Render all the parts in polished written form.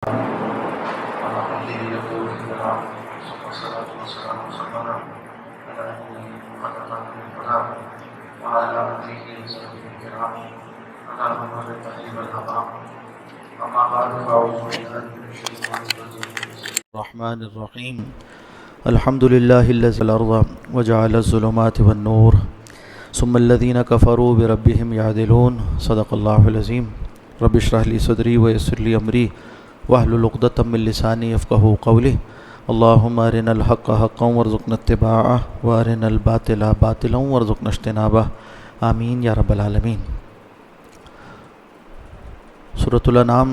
على قدره يقول الكلام والصلاة والسلام على محمد الكلام وعلى آله وصحبه الكرام اللهم بارك طيب الهضام أما بعد فأعوذ بالله من الشيطان الرجيم الرحمن الرحيم الحمد لله الذي الأرض وجعل الظلمات والنور ثم الذين كفروا بربهم يعدلون صدق الله العظيم رب اشرح لي صدري ويسر لي أمري واحلل عقدة من لساني يفقهوا قولي اللهم أرنا الحق حقا وارزقنا اتباعه وأرنا الباطل باطلا وارزقنا اجتنابه آمین یا رب العالمین۔ سورۃ الانعام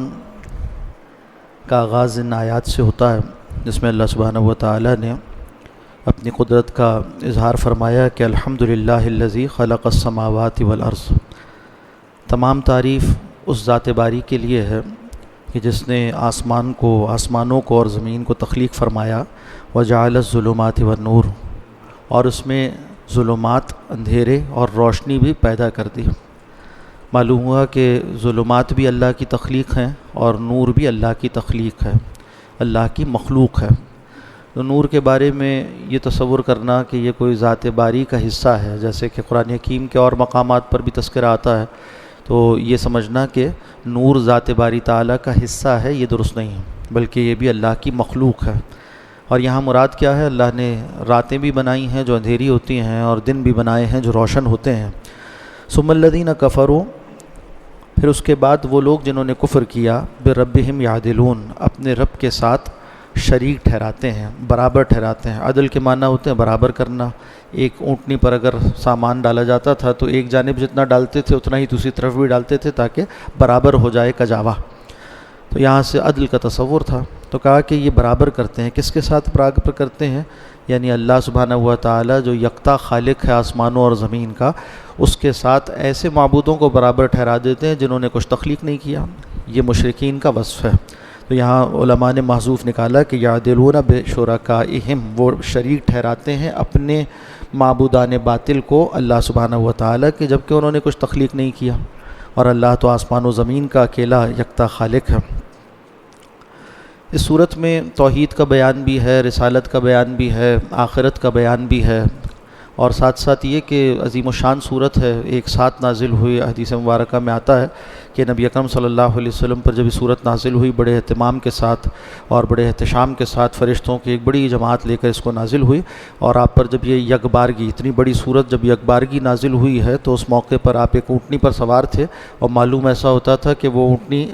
کا آغاز ان آیات سے ہوتا ہے جس میں اللہ سبحانہ و تعالی نے اپنی قدرت کا اظہار فرمایا کہ الحمدللہ الذی خلق السماوات والارض، تمام تعریف اس ذات باری کے لیے ہے کہ جس نے آسمانوں کو اور زمین کو تخلیق فرمایا، وجعل الظلمات والنور، اور اس میں ظلمات اندھیرے اور روشنی بھی پیدا کر دی۔ معلوم ہوا کہ ظلمات بھی اللہ کی تخلیق ہیں اور نور بھی اللہ کی تخلیق ہے، اللہ کی مخلوق ہے۔ تو نور کے بارے میں یہ تصور کرنا کہ یہ کوئی ذات باری کا حصہ ہے، جیسے کہ قرآن حکیم کے اور مقامات پر بھی تذکرہ آتا ہے، تو یہ سمجھنا کہ نور ذات باری تعالیٰ کا حصہ ہے، یہ درست نہیں ہے، بلکہ یہ بھی اللہ کی مخلوق ہے۔ اور یہاں مراد کیا ہے؟ اللہ نے راتیں بھی بنائی ہیں جو اندھیری ہوتی ہیں اور دن بھی بنائے ہیں جو روشن ہوتے ہیں۔ ثم الذین کفروا، پھر اس کے بعد وہ لوگ جنہوں نے کفر کیا، بربہم یعدلون، اپنے رب کے ساتھ شریک ٹھہراتے ہیں، برابر ٹھہراتے ہیں۔ عدل کے معنی ہوتے ہیں برابر کرنا۔ ایک اونٹنی پر اگر سامان ڈالا جاتا تھا تو ایک جانب جتنا ڈالتے تھے اتنا ہی دوسری طرف بھی ڈالتے تھے تاکہ برابر ہو جائے کجاوا۔ تو یہاں سے عدل کا تصور تھا، تو کہا کہ یہ برابر کرتے ہیں۔ کس کے ساتھ برابر کرتے ہیں؟ یعنی اللہ سبحانہ و تعالی جو یکتا خالق ہے آسمانوں اور زمین کا، اس کے ساتھ ایسے معبودوں کو برابر ٹھہرا دیتے ہیں جنہوں نے کچھ تخلیق نہیں کیا۔ یہ مشرکین کا وصف ہے۔ تو یہاں علماء نے محذوف نکالا کہ یعدلون بشرکائہم، وہ شریک ٹھہراتے ہیں اپنے معبودان باطل کو اللہ سبحانہ و تعالی کے، جبکہ انہوں نے کچھ تخلیق نہیں کیا، اور اللہ تو آسمان و زمین کا اکیلا یکتا خالق ہے۔ اس صورت میں توحید کا بیان بھی ہے، رسالت کا بیان بھی ہے، آخرت کا بیان بھی ہے، اور ساتھ ساتھ یہ کہ عظیم الشان صورت ہے، ایک ساتھ نازل ہوئی۔ حدیث مبارکہ میں آتا ہے کہ نبی اکرم صلی اللہ علیہ وسلم پر جب یہ صورت نازل ہوئی، بڑے اہتمام کے ساتھ اور بڑے احتشام کے ساتھ فرشتوں کی ایک بڑی جماعت لے کر اس کو نازل ہوئی، اور آپ پر جب یہ یکبارگی، اتنی بڑی صورت جب یکبارگی نازل ہوئی ہے تو اس موقع پر آپ ایک اونٹنی پر سوار تھے، اور معلوم ایسا ہوتا تھا کہ وہ اونٹنی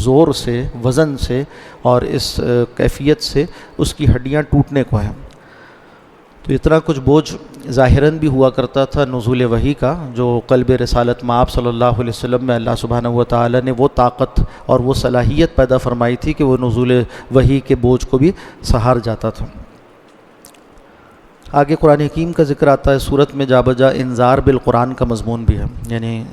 زور سے، وزن سے اور اس کیفیت سے اس کی ہڈیاں ٹوٹنے کو ہیں۔ تو اتنا کچھ بوجھ ظاہراً بھی ہوا کرتا تھا نزول وحی کا، جو قلب رسالت مآب صلی اللہ علیہ وسلم میں اللہ سبحانہ و تعالی نے وہ طاقت اور وہ صلاحیت پیدا فرمائی تھی کہ وہ نزول وحی کے بوجھ کو بھی سہار جاتا تھا۔ آگے قرآن حکیم کا ذکر آتا ہے، صورت میں جا بجا انذار بالقرآن کا مضمون بھی ہے، یعنی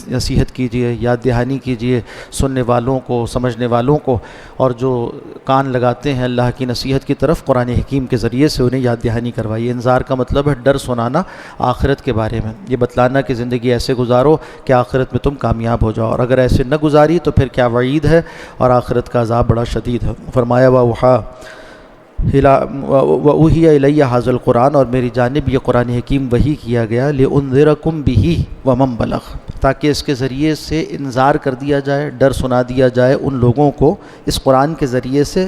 نصیحت کیجیے، یاد دہانی کیجیے سننے والوں کو، سمجھنے والوں کو، اور جو کان لگاتے ہیں اللہ کی نصیحت کی طرف، قرآن حکیم کے ذریعے سے انہیں یاد دہانی کروائی۔ انذار کا مطلب ہے ڈر سنانا آخرت کے بارے میں، یہ بتلانا کہ زندگی ایسے گزارو کہ آخرت میں تم کامیاب ہو جاؤ، اور اگر ایسے نہ گزاری تو پھر کیا وعید ہے، اور آخرت کا عذاب بڑا شدید ہے۔ فرمایا وَأُوحِیَ إِلَیَّ هَذَا الْقُرْآنُ، اور میری جانب یہ قرآن حکیم وحی کیا گیا، لِأُنذِرَکُم بِهِ وَمَن بَلَغَ، تاکہ اس کے ذریعے سے انذار کر دیا جائے، ڈر سنا دیا جائے ان لوگوں کو اس قرآن کے ذریعے سے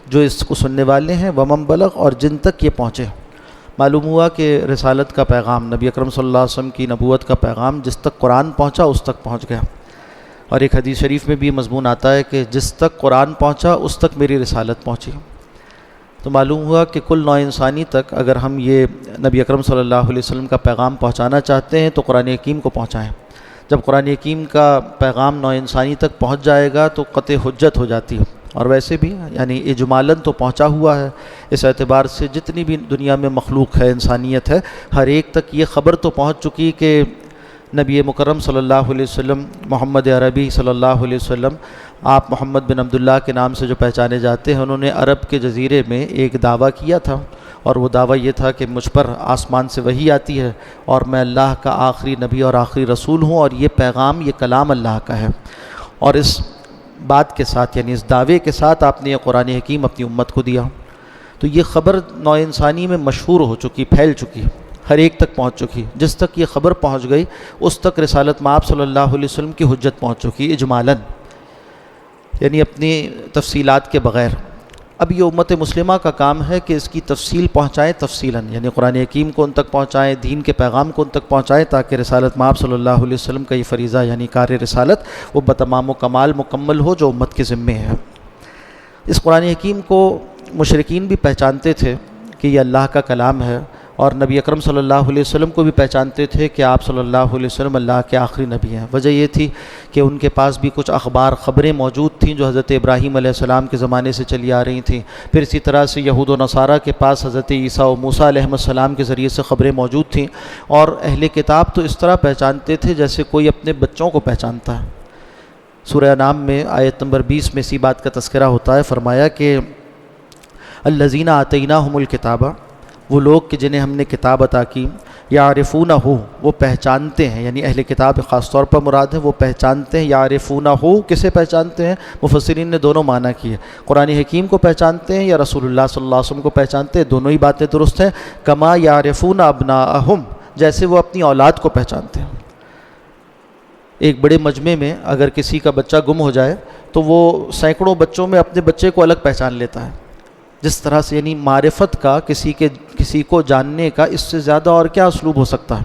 جو اس کو سننے والے ہیں، وَمَن بَلَغَ، اور جن تک یہ پہنچے۔ معلوم ہوا کہ رسالت کا پیغام، نبی اکرم صلی اللہ علیہ وسلم کی نبوت کا پیغام جس تک قرآن پہنچا اس تک پہنچ گیا، اور ایک حدیث شریف میں بھی مضمون آتا ہے کہ جس تک قرآن پہنچا اس تک میری رسالت پہنچی۔ تو معلوم ہوا کہ کل نوع انسانی تک اگر ہم یہ نبی اکرم صلی اللہ علیہ وسلم کا پیغام پہنچانا چاہتے ہیں تو قرآن حکیم کو پہنچائیں۔ جب قرآن حکیم کا پیغام نوع انسانی تک پہنچ جائے گا تو قطع حجت ہو جاتی ہے، اور ویسے بھی یعنی اجمالاً تو پہنچا ہوا ہے، اس اعتبار سے جتنی بھی دنیا میں مخلوق ہے، انسانیت ہے، ہر ایک تک یہ خبر تو پہنچ چکی کہ نبی مکرم صلی اللہ علیہ وسلم، محمد عربی صلی اللہ علیہ وسلم، آپ محمد بن عبداللہ کے نام سے جو پہچانے جاتے ہیں، انہوں نے عرب کے جزیرے میں ایک دعویٰ کیا تھا، اور وہ دعویٰ یہ تھا کہ مجھ پر آسمان سے وحی آتی ہے اور میں اللہ کا آخری نبی اور آخری رسول ہوں، اور یہ پیغام، یہ کلام اللہ کا ہے۔ اور اس بات کے ساتھ یعنی اس دعوے کے ساتھ آپ نے یہ قرآن حکیم اپنی امت کو دیا. تو یہ خبر نوع انسانی میں مشہور ہو چکی، پھیل چکی، ہر ایک تک پہنچ چکی. جس تک یہ خبر پہنچ گئی اس تک رسالت مآب صلی اللہ علیہ وسلم کی حجت پہنچ چکی اجمالاً، یعنی اپنی تفصیلات کے بغیر. اب یہ امت مسلمہ کا کام ہے کہ اس کی تفصیل پہنچائیں تفصیلاً، یعنی قرآن حکیم کو ان تک پہنچائیں، دین کے پیغام کو ان تک پہنچائیں، تاکہ رسالت مآب صلی اللہ علیہ وسلم کا یہ فریضہ یعنی کار رسالت وہ بتمام و کمال مکمل ہو جو امت کے ذمے ہے. اس قرآن حکیم کو مشرکین بھی پہچانتے تھے کہ یہ اللہ کا کلام ہے، اور نبی اکرم صلی اللہ علیہ وسلم کو بھی پہچانتے تھے کہ آپ صلی اللہ علیہ وسلم اللہ کے آخری نبی ہیں. وجہ یہ تھی کہ ان کے پاس بھی کچھ خبریں موجود تھیں جو حضرت ابراہیم علیہ السلام کے زمانے سے چلی آ رہی تھیں. پھر اسی طرح سے یہود و نصارہ کے پاس حضرت عیسیٰ و موسیٰ علیہ السلام کے ذریعے سے خبریں موجود تھیں. اور اہل کتاب تو اس طرح پہچانتے تھے جیسے کوئی اپنے بچوں کو پہچانتا ہے. سورہ انعام میں آیت نمبر 20 میں اسی بات کا تذکرہ ہوتا ہے. فرمایا کہ الذین آتیناہم الکتاب، وہ لوگ کہ جنہیں ہم نے کتاب عطا کی، یعرفونہ، وہ پہچانتے ہیں، یعنی اہل کتاب خاص طور پر مراد ہے، وہ پہچانتے ہیں. یعرفونہ، کسے پہچانتے ہیں؟ مفسرین نے دونوں معنی کیے، قرآن حکیم کو پہچانتے ہیں یا رسول اللہ صلی اللہ علیہ وسلم کو پہچانتے ہیں. دونوں ہی باتیں درست ہیں. کما یعرفون ابناءہم، جیسے وہ اپنی اولاد کو پہچانتے ہیں. ایک بڑے مجمع میں اگر کسی کا بچہ گم ہو جائے تو وہ سینکڑوں بچوں میں اپنے بچے کو الگ پہچان لیتا ہے. جس طرح سے یعنی معرفت کا کسی کو جاننے کا اس سے زیادہ اور کیا اسلوب ہو سکتا ہے.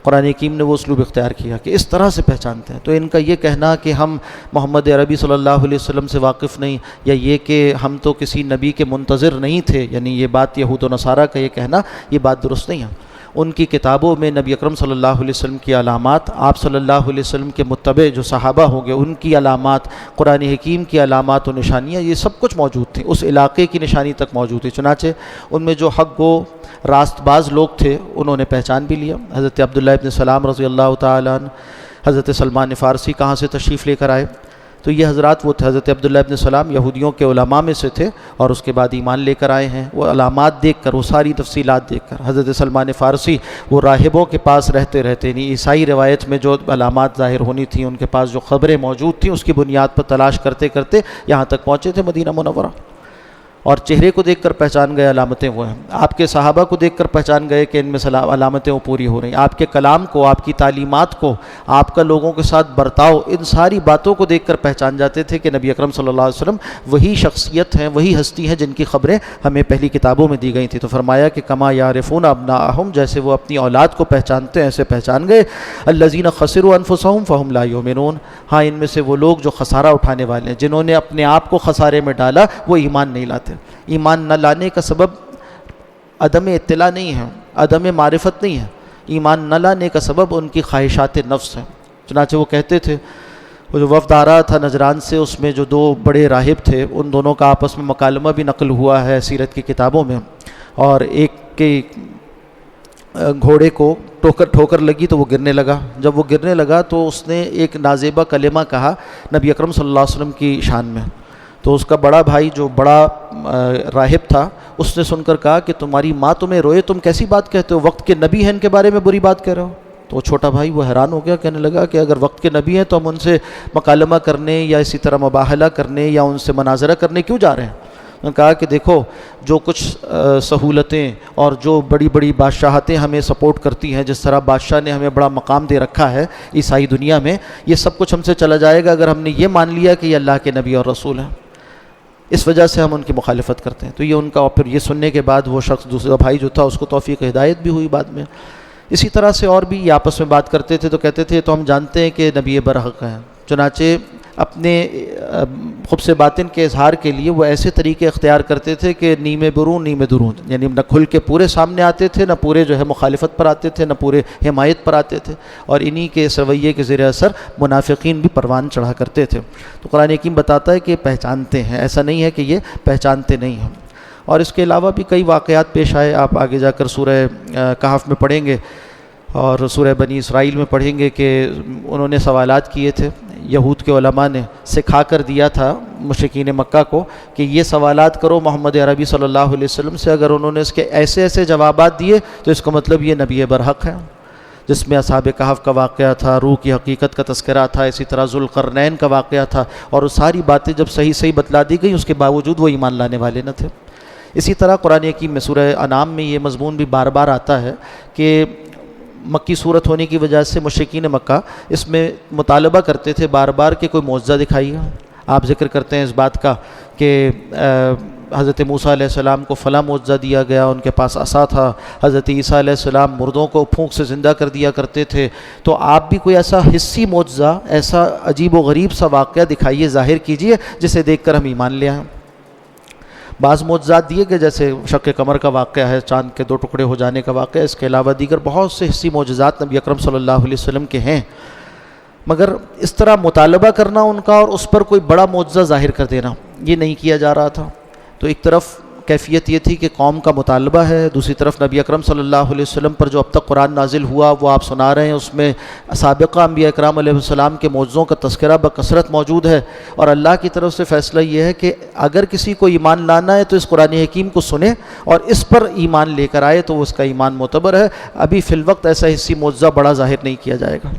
قرآن حکیم نے وہ اسلوب اختیار کیا کہ اس طرح سے پہچانتے ہیں. تو ان کا یہ کہنا کہ ہم محمد عربی صلی اللہ علیہ وسلم سے واقف نہیں، یا یہ کہ ہم تو کسی نبی کے منتظر نہیں تھے، یعنی یہ بات یہود و نصارہ کا یہ کہنا، یہ بات درست نہیں ہے. ان کی کتابوں میں نبی اکرم صلی اللہ علیہ وسلم کی علامات، آپ صلی اللہ علیہ وسلم کے متبع جو صحابہ ہوں گے ان کی علامات، قرآن حکیم کی علامات و نشانیاں، یہ سب کچھ موجود تھیں. اس علاقے کی نشانی تک موجود تھی. چنانچہ ان میں جو حق گو راست باز لوگ تھے انہوں نے پہچان بھی لیا. حضرت عبداللہ ابن سلام رضی اللہ تعالیٰ عنہ، حضرت سلمان فارسی کہاں سے تشریف لے کر آئے؟ تو یہ حضرات وہ تھے. حضرت عبداللہ ابن سلام یہودیوں کے علماء میں سے تھے اور اس کے بعد ایمان لے کر آئے ہیں. وہ علامات دیکھ کر، وہ ساری تفصیلات دیکھ کر. حضرت سلمان فارسی وہ راہبوں کے پاس رہتے یعنی عیسائی روایت میں جو علامات ظاہر ہونی تھیں، ان کے پاس جو خبریں موجود تھیں، اس کی بنیاد پر تلاش کرتے کرتے یہاں تک پہنچے تھے مدینہ منورہ. اور چہرے کو دیکھ کر پہچان گئے علامتیں وہ ہیں. آپ کے صحابہ کو دیکھ کر پہچان گئے کہ ان میں علامتیں وہ پوری ہو رہی ہیں. آپ کے کلام کو، آپ کی تعلیمات کو، آپ کا لوگوں کے ساتھ برتاؤ، ان ساری باتوں کو دیکھ کر پہچان جاتے تھے کہ نبی اکرم صلی اللہ علیہ وسلم وہی شخصیت ہیں، وہی ہستی ہیں جن کی خبریں ہمیں پہلی کتابوں میں دی گئی تھیں. تو فرمایا کہ کما یعرفون ابناءہم، جیسے وہ اپنی اولاد کو پہچانتے ہیں ایسے پہچان گئے. الذین خسروا انفسہم فہم لا یؤمنون، ہاں ان میں سے وہ لوگ جو خسارہ اٹھانے والے ہیں، جنہوں نے اپنے آپ کو خسارے میں ڈالا، وہ ایمان نہیں لاتے. ایمان نہ لانے کا سبب عدم اطلاع نہیں ہے، عدم معرفت نہیں ہے. ایمان نہ لانے کا سبب ان کی خواہشات نفس ہیں. چنانچہ وہ کہتے تھے، وہ جو وفد آ رہا تھا نجران سے، اس میں جو دو بڑے راہب تھے، ان دونوں کا آپس میں مکالمہ بھی نقل ہوا ہے سیرت کی کتابوں میں. اور ایک کے گھوڑے کو ٹھوکر لگی تو وہ گرنے لگا. جب وہ گرنے لگا تو اس نے ایک نازیبہ کلمہ کہا نبی اکرم صلی اللہ علیہ وسلم کی شان میں. تو اس کا بڑا بھائی جو بڑا راہب تھا، اس نے سن کر کہا کہ تمہاری ماں تمہیں روئے، تم کیسی بات کہتے ہو؟ وقت کے نبی ہیں، ان کے بارے میں بری بات کہہ رہے ہو. تو وہ چھوٹا بھائی وہ حیران ہو گیا، کہنے لگا کہ اگر وقت کے نبی ہیں تو ہم ان سے مکالمہ کرنے یا اسی طرح مباہلہ کرنے یا ان سے مناظرہ کرنے کیوں جا رہے ہیں؟ انہوں نے کہا کہ دیکھو، جو کچھ سہولتیں اور جو بڑی بڑی بادشاہتیں ہمیں سپورٹ کرتی ہیں، جس طرح بادشاہ نے ہمیں بڑا مقام دے رکھا ہے عیسائی دنیا میں، یہ سب کچھ ہم سے چلا جائے گا اگر ہم نے یہ مان لیا کہ یہ اللہ کے نبی اور رسول ہیں. اس وجہ سے ہم ان کی مخالفت کرتے ہیں. تو یہ ان کا، اور پھر یہ سننے کے بعد وہ شخص دوسرا بھائی جو تھا اس کو توفیق ہدایت بھی ہوئی بعد میں. اسی طرح سے اور بھی یہ آپس میں بات کرتے تھے. تو کہتے تھے تو ہم جانتے ہیں کہ نبی برحق ہیں. چنانچہ اپنے خبث باطن کے اظہار کے لیے وہ ایسے طریقے اختیار کرتے تھے کہ نیمے برون نیمے درون، یعنی نہ کھل کے پورے سامنے آتے تھے، نہ پورے جو ہے مخالفت پر آتے تھے، نہ پورے حمایت پر آتے تھے. اور انہی کے اس رویے کے زیر اثر منافقین بھی پروان چڑھا کرتے تھے. تو قرآن حکیم بتاتا ہے کہ پہچانتے ہیں، ایسا نہیں ہے کہ یہ پہچانتے نہیں ہیں. اور اس کے علاوہ بھی کئی واقعات پیش آئے. آپ آگے جا کر سورہ کہف میں پڑھیں گے اور سورہ بنی اسرائیل میں پڑھیں گے کہ انہوں نے سوالات کیے تھے. یہود کے علماء نے سکھا کر دیا تھا مشرکین مکہ کو کہ یہ سوالات کرو محمد عربی صلی اللہ علیہ وسلم سے. اگر انہوں نے اس کے ایسے ایسے جوابات دیے تو اس کا مطلب یہ نبی برحق ہے. جس میں اصحاب کہف کا واقعہ تھا، روح کی حقیقت کا تذکرہ تھا، اسی طرح ذوالقرنین کا واقعہ تھا، اور وہ ساری باتیں جب صحیح بتلا دی گئی، اس کے باوجود وہ ایمان لانے والے نہ تھے۔ اسی طرح قرآن حکیم میں سورہ انعام میں یہ مضمون بھی بار بار آتا ہے کہ مکی صورت ہونے کی وجہ سے مشرکین مکہ اس میں مطالبہ کرتے تھے بار بار کہ کوئی معجزہ دکھائیے۔ آپ ذکر کرتے ہیں اس بات کا کہ حضرت موسیٰ علیہ السلام کو فلاں معجزہ دیا گیا، ان کے پاس عصا تھا، حضرت عیسیٰ علیہ السلام مردوں کو پھونک سے زندہ کر دیا کرتے تھے، تو آپ بھی کوئی ایسا حسی معجزہ، ایسا عجیب و غریب سا واقعہ دکھائیے، ظاہر کیجئے، جسے دیکھ کر ہم ایمان لے آئیں۔ بعض معجزات دیے گئے، جیسے شق قمر کا واقعہ ہے، چاند کے 2 ٹکڑے ہو جانے کا واقعہ، اس کے علاوہ دیگر بہت سے حسی معجزات نبی اکرم صلی اللہ علیہ وسلم کے ہیں، مگر اس طرح مطالبہ کرنا ان کا اور اس پر کوئی بڑا معجزہ ظاہر کر دینا، یہ نہیں کیا جا رہا تھا۔ تو ایک طرف کیفیت یہ تھی کہ قوم کا مطالبہ ہے، دوسری طرف نبی اکرم صلی اللہ علیہ وسلم پر جو اب تک قرآن نازل ہوا وہ آپ سنا رہے ہیں، اس میں سابقہ انبیاء اکرام علیہ السلام کے معجزوں کا تذکرہ بکثرت موجود ہے، اور اللہ کی طرف سے فیصلہ یہ ہے کہ اگر کسی کو ایمان لانا ہے تو اس قرآن حکیم کو سنے اور اس پر ایمان لے کر آئے تو اس کا ایمان معتبر ہے۔ ابھی فی الوقت ایسا حسی معجزہ بڑا ظاہر نہیں کیا جائے گا۔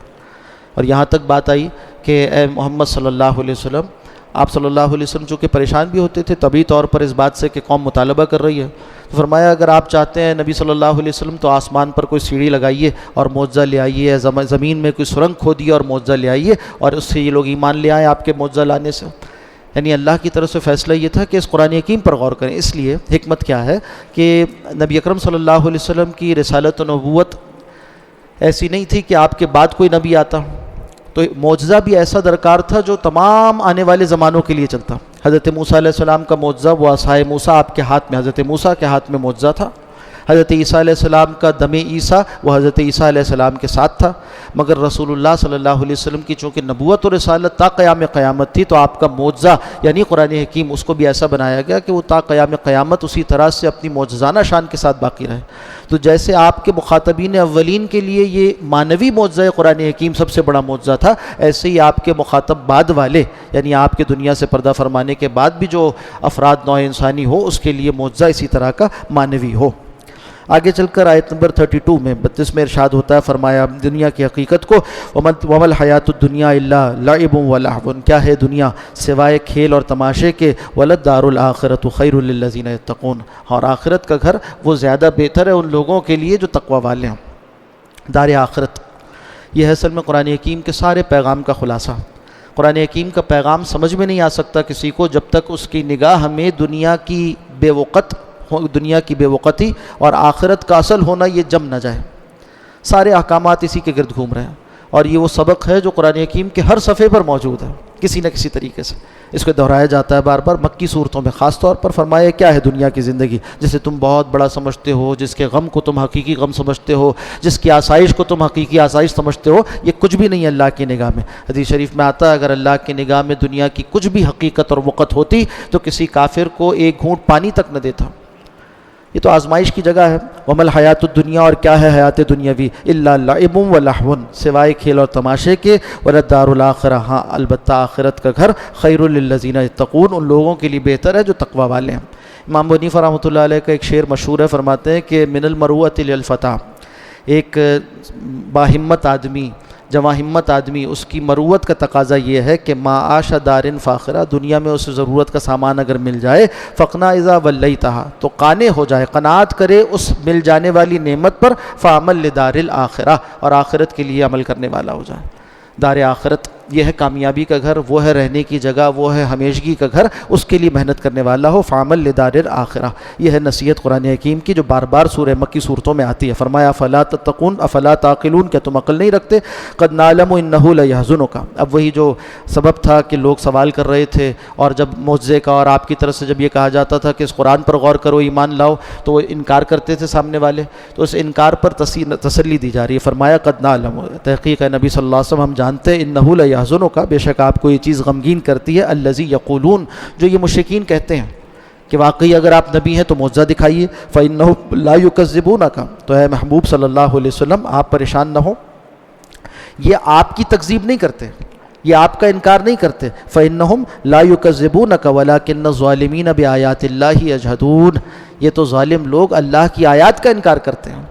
اور یہاں تک بات آئی کہ اے محمد صلی اللہ علیہ وسلم، آپ صلی اللہ علیہ وسلم چونکہ پریشان بھی ہوتے تھے طبعی طور پر اس بات سے کہ قوم مطالبہ کر رہی ہے، تو فرمایا اگر آپ چاہتے ہیں نبی صلی اللہ علیہ وسلم تو آسمان پر کوئی سیڑھی لگائیے اور معجزہ لے آئیے، زمین میں کوئی سرنگ کھودیے اور معجزہ لے آئیے، اور اس سے یہ لوگ ایمان لے آئیں آپ کے معجزہ لانے سے۔ یعنی اللہ کی طرف سے فیصلہ یہ تھا کہ اس قرآن حکیم پر غور کریں۔ اس لیے حکمت کیا ہے کہ نبی اکرم صلی اللہ علیہ وسلم کی رسالت و نبوت ایسی نہیں تھی کہ آپ کے بعد کوئی نبی آتا، تو معجزہ بھی ایسا درکار تھا جو تمام آنے والے زمانوں کے لیے چلتا۔ حضرت موسیٰ علیہ السلام کا معجزہ وہ عصائے موسیٰ آپ کے ہاتھ میں، حضرت موسیٰ کے ہاتھ میں معجزہ تھا۔ حضرت عیسیٰ علیہ السلام کا دم عیسیٰ وہ حضرت عیسیٰ علیہ السلام کے ساتھ تھا، مگر رسول اللہ صلی اللہ علیہ وسلم کی چونکہ نبوت اور رسالت تا قیام قیامت تھی، تو آپ کا معجزہ یعنی قرآن حکیم اس کو بھی ایسا بنایا گیا کہ وہ تا قیام قیامت اسی طرح سے اپنی معجزانہ شان کے ساتھ باقی رہے۔ تو جیسے آپ کے مخاطبین اولین کے لیے یہ معنوی معجزہ قرآن حکیم سب سے بڑا معجزہ تھا، ایسے ہی آپ کے مخاطب بعد والے یعنی آپ کے دنیا سے پردہ فرمانے کے بعد بھی جو افراد نوع انسانی ہو، اس کے لیے معجزہ اسی طرح کا معنوی ہو۔ آگے چل کر آیت نمبر 32 میں 32 میں ارشاد ہوتا ہے، فرمایا دنیا کی حقیقت کو، وَمَا الْحَيَاةُ الدُّنْيَا إِلَّا لَعِبٌ وَلَهْوٌ، کیا ہے دنیا سوائے کھیل اور تماشے کے، وَلَلدَّارُ الْآخِرَةُ خَيْرٌ لِلَّذِينَ يَتَّقُونَ، اور آخرت کا گھر وہ زیادہ بہتر ہے ان لوگوں کے لیے جو تقوی والے ہیں۔ دار آخرت یہ ہے اصل میں قرآن حکیم کے سارے پیغام کا خلاصہ۔ قرآن حکیم کا پیغام سمجھ میں نہیں آ سکتا کسی کو جب تک اس کی نگاہ ہمیں دنیا کی بے وقتی اور آخرت کا اصل ہونا یہ جم نہ جائے۔ سارے احکامات اسی کے گرد گھوم رہے ہیں، اور یہ وہ سبق ہے جو قرآن حکیم کے ہر صفحے پر موجود ہے کسی نہ کسی طریقے سے۔ اس کو دہرایا جاتا ہے بار بار مکی صورتوں میں، خاص طور پر فرمایا کیا ہے دنیا کی زندگی جسے تم بہت بڑا سمجھتے ہو، جس کے غم کو تم حقیقی غم سمجھتے ہو، جس کی آسائش کو تم حقیقی آسائش سمجھتے ہو، یہ کچھ بھی نہیں ہے اللہ کی نگاہ میں۔ حدیث شریف میں آتا ہے اگر اللہ کی نگاہ میں دنیا کی کچھ بھی حقیقت اور وقت ہوتی تو کسی کافر کو ایک گھونٹ پانی تک نہ دیتا۔ یہ تو آزمائش کی جگہ ہے۔ وَمَا الْحَيَاةُ الدُّنْيَا، اور کیا ہے حیات دنیاوی، إِلَّا لَعِبٌ وَلَهْوٌ، سوائے کھیل اور تماشے کے، وَلَلدَّارُ الْآخِرَةُ، ہاں البتہ آخرت کا گھر، خَيْرٌ لِلَّذِينَ يَتَّقُونَ، ان لوگوں کے لیے بہتر ہے جو تقوی والے ہیں۔ امام ابو حنیفہ رحمۃ اللہ علیہ کا ایک شعر مشہور ہے، فرماتے ہیں کہ من المروءۃ للفتیٰ، ایک باہمت آدمی، جواں ہمت آدمی، اس کی مروت کا تقاضا یہ ہے کہ ما عاش دار فاخرہ، دنیا میں اسے ضرورت کا سامان اگر مل جائے، فقنا اذا ولیتہا، تو قانع ہو جائے، قناعت کرے اس مل جانے والی نعمت پر، فعمل لدار الآخرہ، اور آخرت کے لیے عمل کرنے والا ہو جائے۔ دار آخرت یہ ہے کامیابی کا گھر، وہ ہے رہنے کی جگہ، وہ ہے ہمیشگی کا گھر، اس کے لیے محنت کرنے والا ہو، فعمل لدار الآخرہ۔ یہ ہے نصیحت قرآن حکیم کی جو بار بار سورہ مکی صورتوں میں آتی ہے۔ فرمایا افلا تتقون افلا تعقلون، کیا تم عقل نہیں رکھتے؟ قد نعلم انہ لیحزنک، اب وہی جو سبب تھا کہ لوگ سوال کر رہے تھے، اور جب معجزے کا اور آپ کی طرف سے جب یہ کہا جاتا تھا کہ اس قرآن پر غور کرو ایمان لاؤ، تو وہ انکار کرتے تھے سامنے والے، تو اس انکار پر تسلی دی جا رہی ہے۔ فرمایا قد نعلم، تحقیق ہے نبی صلی اللہ علیہ وسلم ہم جانتے ہیں، انہ لیحزنک، بے شک آپ کو یہ چیز غمگین کرتی ہے، الذی یقولون، جو یہ مشرکین کہتے ہیں کہ واقعی اگر آپ نبی ہیں تو معجزہ دکھائیے، فإنہم لا یکذبونک، تو اے محبوب صلی اللہ علیہ وسلم آپ پریشان نہ ہو، یہ آپ کی تکذیب نہیں کرتے، یہ آپ کا انکار نہیں کرتے، فإنہم لا یکذبونک ولکن الظالمین بآیات اللہ یجحدون، یہ تو ظالم لوگ اللہ کی آیات کا انکار کرتے ہیں۔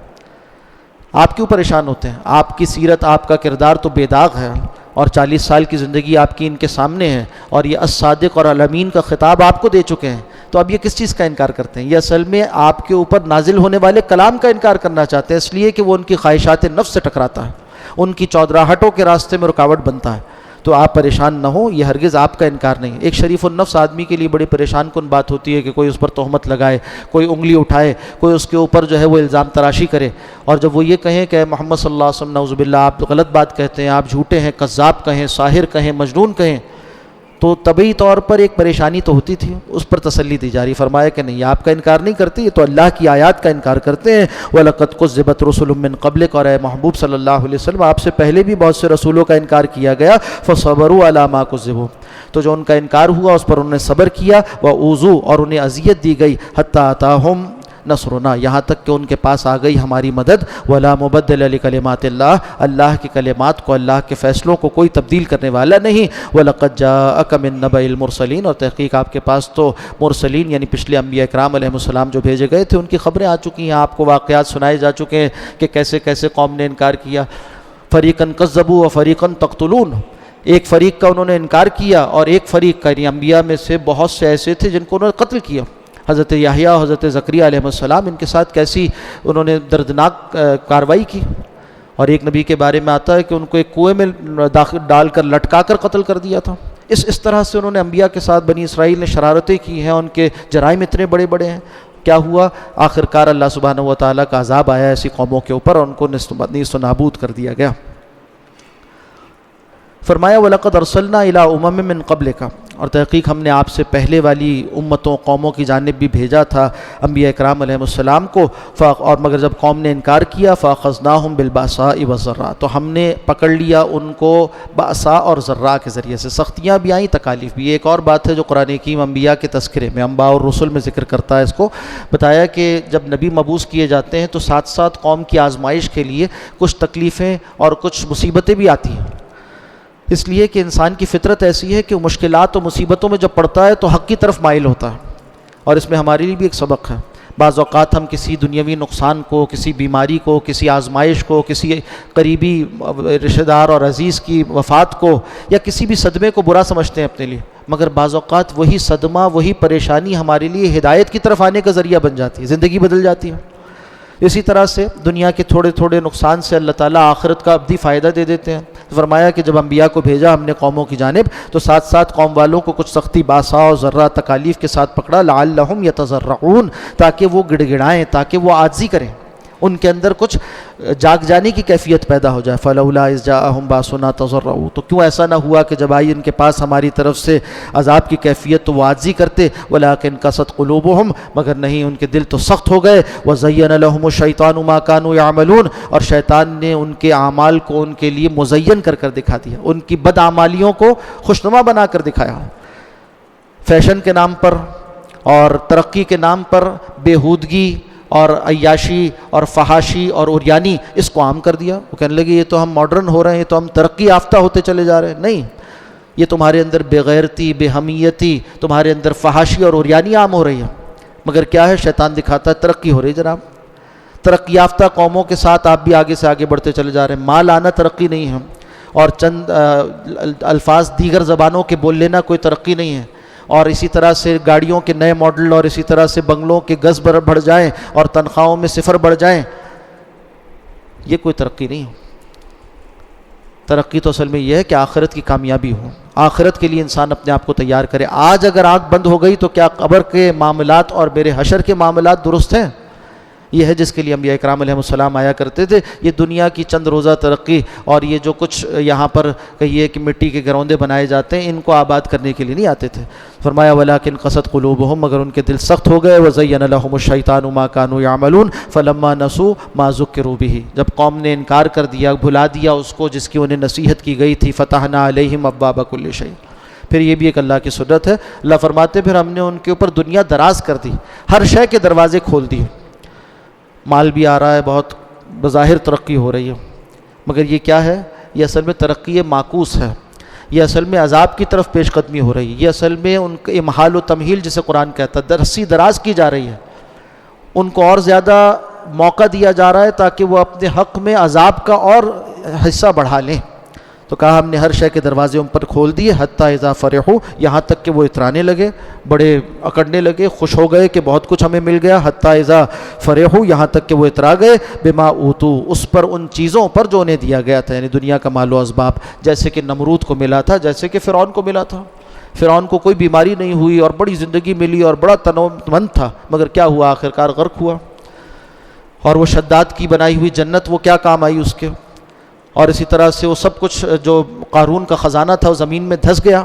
آپ کیوں پریشان ہوتے ہیں؟ آپ کی سیرت، آپ کا کردار تو بے داغ ہے، اور 40 سال کی زندگی آپ کی ان کے سامنے ہے، اور یہ الصادق اور الامین کا خطاب آپ کو دے چکے ہیں، تو اب یہ کس چیز کا انکار کرتے ہیں؟ یہ اصل میں آپ کے اوپر نازل ہونے والے کلام کا انکار کرنا چاہتے ہیں، اس لیے کہ وہ ان کی خواہشات نفس سے ٹکراتا ہے، ان کی چودراہٹوں کے راستے میں رکاوٹ بنتا ہے۔ تو آپ پریشان نہ ہوں، یہ ہرگز آپ کا انکار نہیں۔ ایک شریف النفس آدمی کے لیے بڑی پریشان کن بات ہوتی ہے کہ کوئی اس پر تہمت لگائے، کوئی انگلی اٹھائے، کوئی اس کے اوپر جو ہے وہ الزام تراشی کرے، اور جب وہ یہ کہیں کہ محمد صلی اللہ علیہ وسلم نعوذ باللہ آپ غلط بات کہتے ہیں، آپ جھوٹے ہیں، کذاب کہیں، ساحر کہیں، مجنون کہیں، تو طبعی طور پر ایک پریشانی تو ہوتی تھی، اس پر تسلی دی جا رہی۔ فرمایا کہ نہیں، آپ کا انکار نہیں کرتے، یہ تو اللہ کی آیات کا انکار کرتے ہیں۔ وَلَقَدْ كُذِّبَتْ رُسُلٌ مِّن قَبْلِكَ، اور اے محبوب صلی اللہ علیہ وسلم آپ سے پہلے بھی بہت سے رسولوں کا انکار کیا گیا۔ فَصَبَرُوا عَلَىٰ مَا كُذِّبُوا، تو جو ان کا انکار ہوا اس پر انہوں نے صبر کیا۔ وَأُوذُوا، اور انہیں اذیت دی گئی۔ حَتَّىٰ أَتَاهُمْ نصرنا، یہاں تک کہ ان کے پاس آ گئی ہماری مدد۔ ولا مبدل لکلمات اللہ، اللہ کی کلمات کو، اللہ کے فیصلوں کو کوئی تبدیل کرنے والا نہیں۔ وَلَقَدْ جَاءَكَ مِن نَبَإِ الْمُرْسَلِينَ، اور تحقیق آپ کے پاس تو مرسلین یعنی پچھلے انبیاء اکرام علیہ السلام جو بھیجے گئے تھے ان کی خبریں آ چکی ہیں، آپ کو واقعات سنائے جا چکے ہیں کہ کیسے کیسے قوم نے انکار کیا۔ فَرِيقًا كَذَّبُوا وَفَرِيقًا تَقْتُلُونَ، ایک فریق کا انہوں نے انکار کیا اور ایک فریق کا، یعنی انبیاء میں سے بہت سے ایسے تھے جن کو انہوں نے قتل کیا۔ حضرت یحییٰ اور حضرت زکریا علیہ السلام، ان کے ساتھ کیسی انہوں نے دردناک کارروائی کی۔ اور ایک نبی کے بارے میں آتا ہے کہ ان کو ایک کنویں میں ڈال کر لٹکا کر قتل کر دیا تھا۔ اس طرح سے انہوں نے انبیاء کے ساتھ بنی اسرائیل نے شرارتیں کی ہیں، ان کے جرائم اتنے بڑے بڑے ہیں۔ کیا ہوا؟ آخر کار اللہ سبحانہ و تعالیٰ کا عذاب آیا ایسی قوموں کے اوپر، اور ان کو نیست و نابود کر دیا گیا۔ فرمایا وَلَقَدْ أَرْسَلْنَا إِلَىٰ أُمَمٍ مِّن قَبْلِكَ، اور تحقیق ہم نے آپ سے پہلے والی امتوں قوموں کی جانب بھی بھیجا تھا انبیاء اکرام علیہ السلام کو، اور مگر جب قوم نے انکار کیا فَأَخَذْنَاهُمْ بِالْبَأْسَاءِ وَالضَّرَّاءِ، تو ہم نے پکڑ لیا ان کو بأساء اور ضراء کے ذریعے سے، سختیاں بھی آئیں، تکالیف بھی۔ ایک اور بات ہے جو قرآن حکیم انبیاء کے تذکرے میں، انباء اور رسل میں ذکر کرتا ہے، اس کو بتایا کہ جب نبی مبعوث کیے جاتے ہیں تو ساتھ ساتھ قوم کی آزمائش کے لیے کچھ تکلیفیں اور کچھ مصیبتیں بھی آتی ہیں، اس لیے کہ انسان کی فطرت ایسی ہے کہ مشکلات و مصیبتوں میں جب پڑتا ہے تو حق کی طرف مائل ہوتا ہے، اور اس میں ہمارے لیے بھی ایک سبق ہے۔ بعض اوقات ہم کسی دنیاوی نقصان کو، کسی بیماری کو، کسی آزمائش کو، کسی قریبی رشتہ دار اور عزیز کی وفات کو، یا کسی بھی صدمے کو برا سمجھتے ہیں اپنے لیے، مگر بعض اوقات وہی صدمہ، وہی پریشانی ہمارے لیے ہدایت کی طرف آنے کا ذریعہ بن جاتی ہے، زندگی بدل جاتی ہے۔ اسی طرح سے دنیا کے تھوڑے تھوڑے نقصان سے اللہ تعالیٰ آخرت کا ابدی فائدہ دے دیتے ہیں۔ فرمایا کہ جب انبیاء کو بھیجا ہم نے قوموں کی جانب، تو ساتھ ساتھ قوم والوں کو کچھ سختی، باسا اور ذرہ تکالیف کے ساتھ پکڑا، لعلہم یتضرعون، تاکہ وہ گڑ گڑائیں، تاکہ وہ عاجزی کریں، ان کے اندر کچھ جاگ جانے کی کیفیت پیدا ہو جائے۔ فلولا اذ جاءہم باسنا تضرعوا، تو کیوں ایسا نہ ہوا کہ جب آئی ان کے پاس ہماری طرف سے عذاب کی کیفیت تو وہ عاجزی کرتے۔ ولکن قست قلوبہم، مگر نہیں، ان کے دل تو سخت ہو گئے۔ وزین لہم الشیطان ما کانوا یعملون، اور شیطان نے ان کے اعمال کو ان کے لیے مزین کر کر دکھا دیا، ان کی بد اعمالیوں کو خوشنما بنا کر دکھایا۔ فیشن کے نام پر اور ترقی کے نام پر بیہودگی اور عیاشی اور فحاشی اور عریانی اس کو عام کر دیا۔ وہ کہنے لگے یہ تو ہم ماڈرن ہو رہے ہیں، تو ہم ترقی یافتہ ہوتے چلے جا رہے ہیں۔ نہیں، یہ تمہارے اندر بے غیرتی، بے حمیتی، تمہارے اندر فحاشی اور عریانی عام ہو رہی ہے، مگر کیا ہے؟ شیطان دکھاتا ہے ترقی ہو رہی ہے۔ جناب، ترقی یافتہ قوموں کے ساتھ آپ بھی آگے سے آگے بڑھتے چلے جا رہے ہیں۔ مال آنا ترقی نہیں ہے، اور چند الفاظ دیگر زبانوں کے بول لینا کوئی ترقی نہیں ہے، اور اسی طرح سے گاڑیوں کے نئے ماڈل، اور اسی طرح سے بنگلوں کے گز بڑھ جائیں اور تنخواہوں میں صفر بڑھ جائیں، یہ کوئی ترقی نہیں ہے۔ ترقی تو اصل میں یہ ہے کہ آخرت کی کامیابی ہو، آخرت کے لیے انسان اپنے آپ کو تیار کرے۔ آج اگر آنکھ بند ہو گئی تو کیا قبر کے معاملات اور میرے حشر کے معاملات درست ہیں؟ یہ ہے جس کے لیے انبیاء اکرام علیہ السلام آیا کرتے تھے۔ یہ دنیا کی چند روزہ ترقی اور یہ جو کچھ یہاں پر کہیے کہ مٹی کے گروندے بنائے جاتے ہیں، ان کو آباد کرنے کے لیے نہیں آتے تھے۔ فرمایا ولیکن قست قلوبہم، مگر ان کے دل سخت ہو گئے۔ وزین لہم الشیطان ما کانوا یعملون فلما نسوا ما ذکروا بہ، جب قوم نے انکار کر دیا، بھلا دیا اس کو جس کی انہیں نصیحت کی گئی تھی، فتحنا علیہم ابواب کل شیء۔ پھر یہ بھی ایک اللہ کی سنت ہے، اللہ فرماتے پھر ہم نے ان کے اوپر دنیا دراز کر دی، ہر شے کے دروازے کھول دیے۔ مال بھی آ رہا ہے، بہت بظاہر ترقی ہو رہی ہے، مگر یہ کیا ہے؟ یہ اصل میں ترقی معکوس ہے، یہ اصل میں عذاب کی طرف پیش قدمی ہو رہی ہے، یہ اصل میں ان کے امحال و تمہیل جسے قرآن کہتا ہے، رسی دراز کی جا رہی ہے، ان کو اور زیادہ موقع دیا جا رہا ہے تاکہ وہ اپنے حق میں عذاب کا اور حصہ بڑھا لیں. تو کہا ہم نے ہر شے کے دروازے ان پر کھول دیے حتی اذا فرحوا، یہاں تک کہ وہ اترانے لگے، بڑے اکڑنے لگے، خوش ہو گئے کہ بہت کچھ ہمیں مل گیا. حتی اذا فرحوا، یہاں تک کہ وہ اترا گئے بما اوتوا، اس پر ان چیزوں پر جو انہیں دیا گیا تھا، یعنی دنیا کا مال و اسباب، جیسے کہ نمرود کو ملا تھا، جیسے کہ فرعون کو ملا تھا. فرعون کو کوئی بیماری نہیں ہوئی اور بڑی زندگی ملی اور بڑا تنومند تھا، مگر کیا ہوا؟ آخرکار غرق ہوا. اور وہ شداد کی بنائی ہوئی جنت وہ کیا کام آئی اس کے؟ اور اسی طرح سے وہ سب کچھ جو قارون کا خزانہ تھا وہ زمین میں دھس گیا.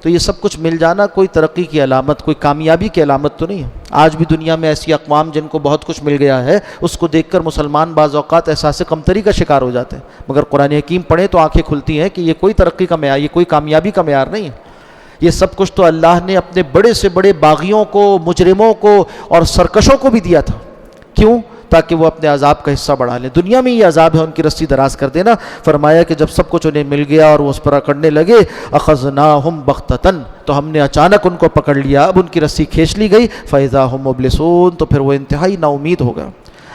تو یہ سب کچھ مل جانا کوئی ترقی کی علامت، کوئی کامیابی کی علامت تو نہیں ہے. آج بھی دنیا میں ایسی اقوام جن کو بہت کچھ مل گیا ہے، اس کو دیکھ کر مسلمان بعض اوقات احساس کمتری کا شکار ہو جاتے ہیں، مگر قرآن حکیم پڑھیں تو آنکھیں کھلتی ہیں کہ یہ کوئی ترقی کا معیار، یہ کوئی کامیابی کا معیار نہیں ہے. یہ سب کچھ تو اللہ نے اپنے بڑے سے بڑے باغیوں کو، مجرموں کو اور سرکشوں کو بھی دیا تھا. کیوں؟ تاکہ وہ اپنے عذاب کا حصہ بڑھا لیں. دنیا میں یہ عذاب ہے ان کی رسی دراز کر دینا. فرمایا کہ جب سب کچھ انہیں مل گیا اور وہ اس پر اکڑنے لگے، اخذناہم بغتۃ، تو ہم نے اچانک ان کو پکڑ لیا، اب ان کی رسی کھینچ لی گئی. فاذا ہم مبلسون، تو پھر وہ انتہائی نا امید ہو گئے.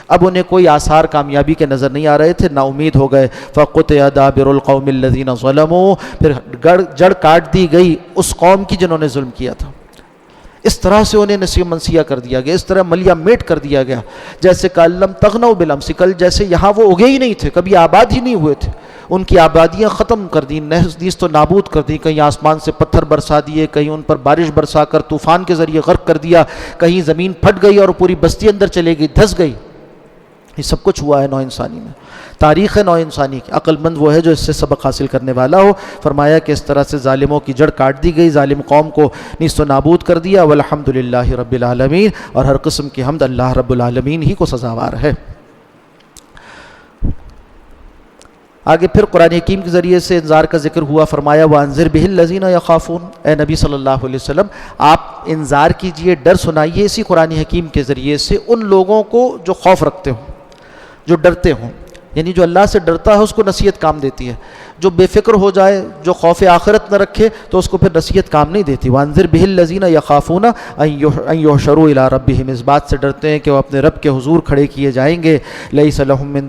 اب انہیں کوئی آثار کامیابی کے نظر نہیں آ رہے تھے، نا امید ہو گئے. فقطع دابر القوم الذین ظلموا، پھر جڑ کاٹ دی گئی اس قوم کی جنہوں نے ظلم کیا تھا. اس طرح سے انہیں نسیہ منسیہ کر دیا گیا، اس طرح ملیا میٹ کر دیا گیا. جیسے کالم تغنوا بالامس، کل جیسے یہاں وہ اگے ہی نہیں تھے، کبھی آباد ہی نہیں ہوئے تھے، ان کی آبادیاں ختم کر دیں، نیز تو نابود کر دی. کہیں آسمان سے پتھر برسا دیے، کہیں ان پر بارش برسا کر طوفان کے ذریعے غرق کر دیا، کہیں زمین پھٹ گئی اور پوری بستی اندر چلے گئی، دھس گئی. یہ سب کچھ ہوا ہے نو انسانی میں. تاریخ ہے نو انسانی کی. عقل مند وہ ہے جو اس سے سبق حاصل کرنے والا ہو. فرمایا کہ اس طرح سے ظالموں کی جڑ کاٹ دی گئی، ظالم قوم کو نیست و نابود کر دیا. والحمد للہ رب العالمین، اور ہر قسم کی حمد اللہ رب العالمین ہی کو سزاوار ہے. آگے پھر قرآن حکیم کے ذریعے سے انذار کا ذکر ہوا. فرمایا وانذر بہ الذین یخافون، اے نبی صلی اللہ علیہ وسلم آپ انذار کیجئے، ڈر سنائیے اسی قرآن حکیم کے ذریعے سے ان لوگوں کو جو خوف رکھتے ہوں، جو ڈرتے ہوں. یعنی جو اللہ سے ڈرتا ہے اس کو نصیحت کام دیتی ہے. جو بے فکر ہو جائے، جو خوف آخرت نہ رکھے، تو اس کو پھر نصیحت کام نہیں دیتی. وانذر بہ الذین یخافون ان یحشروا الی ربہم، اس بات سے ڈرتے ہیں کہ وہ اپنے رب کے حضور کھڑے کیے جائیں گے. لیس لہم من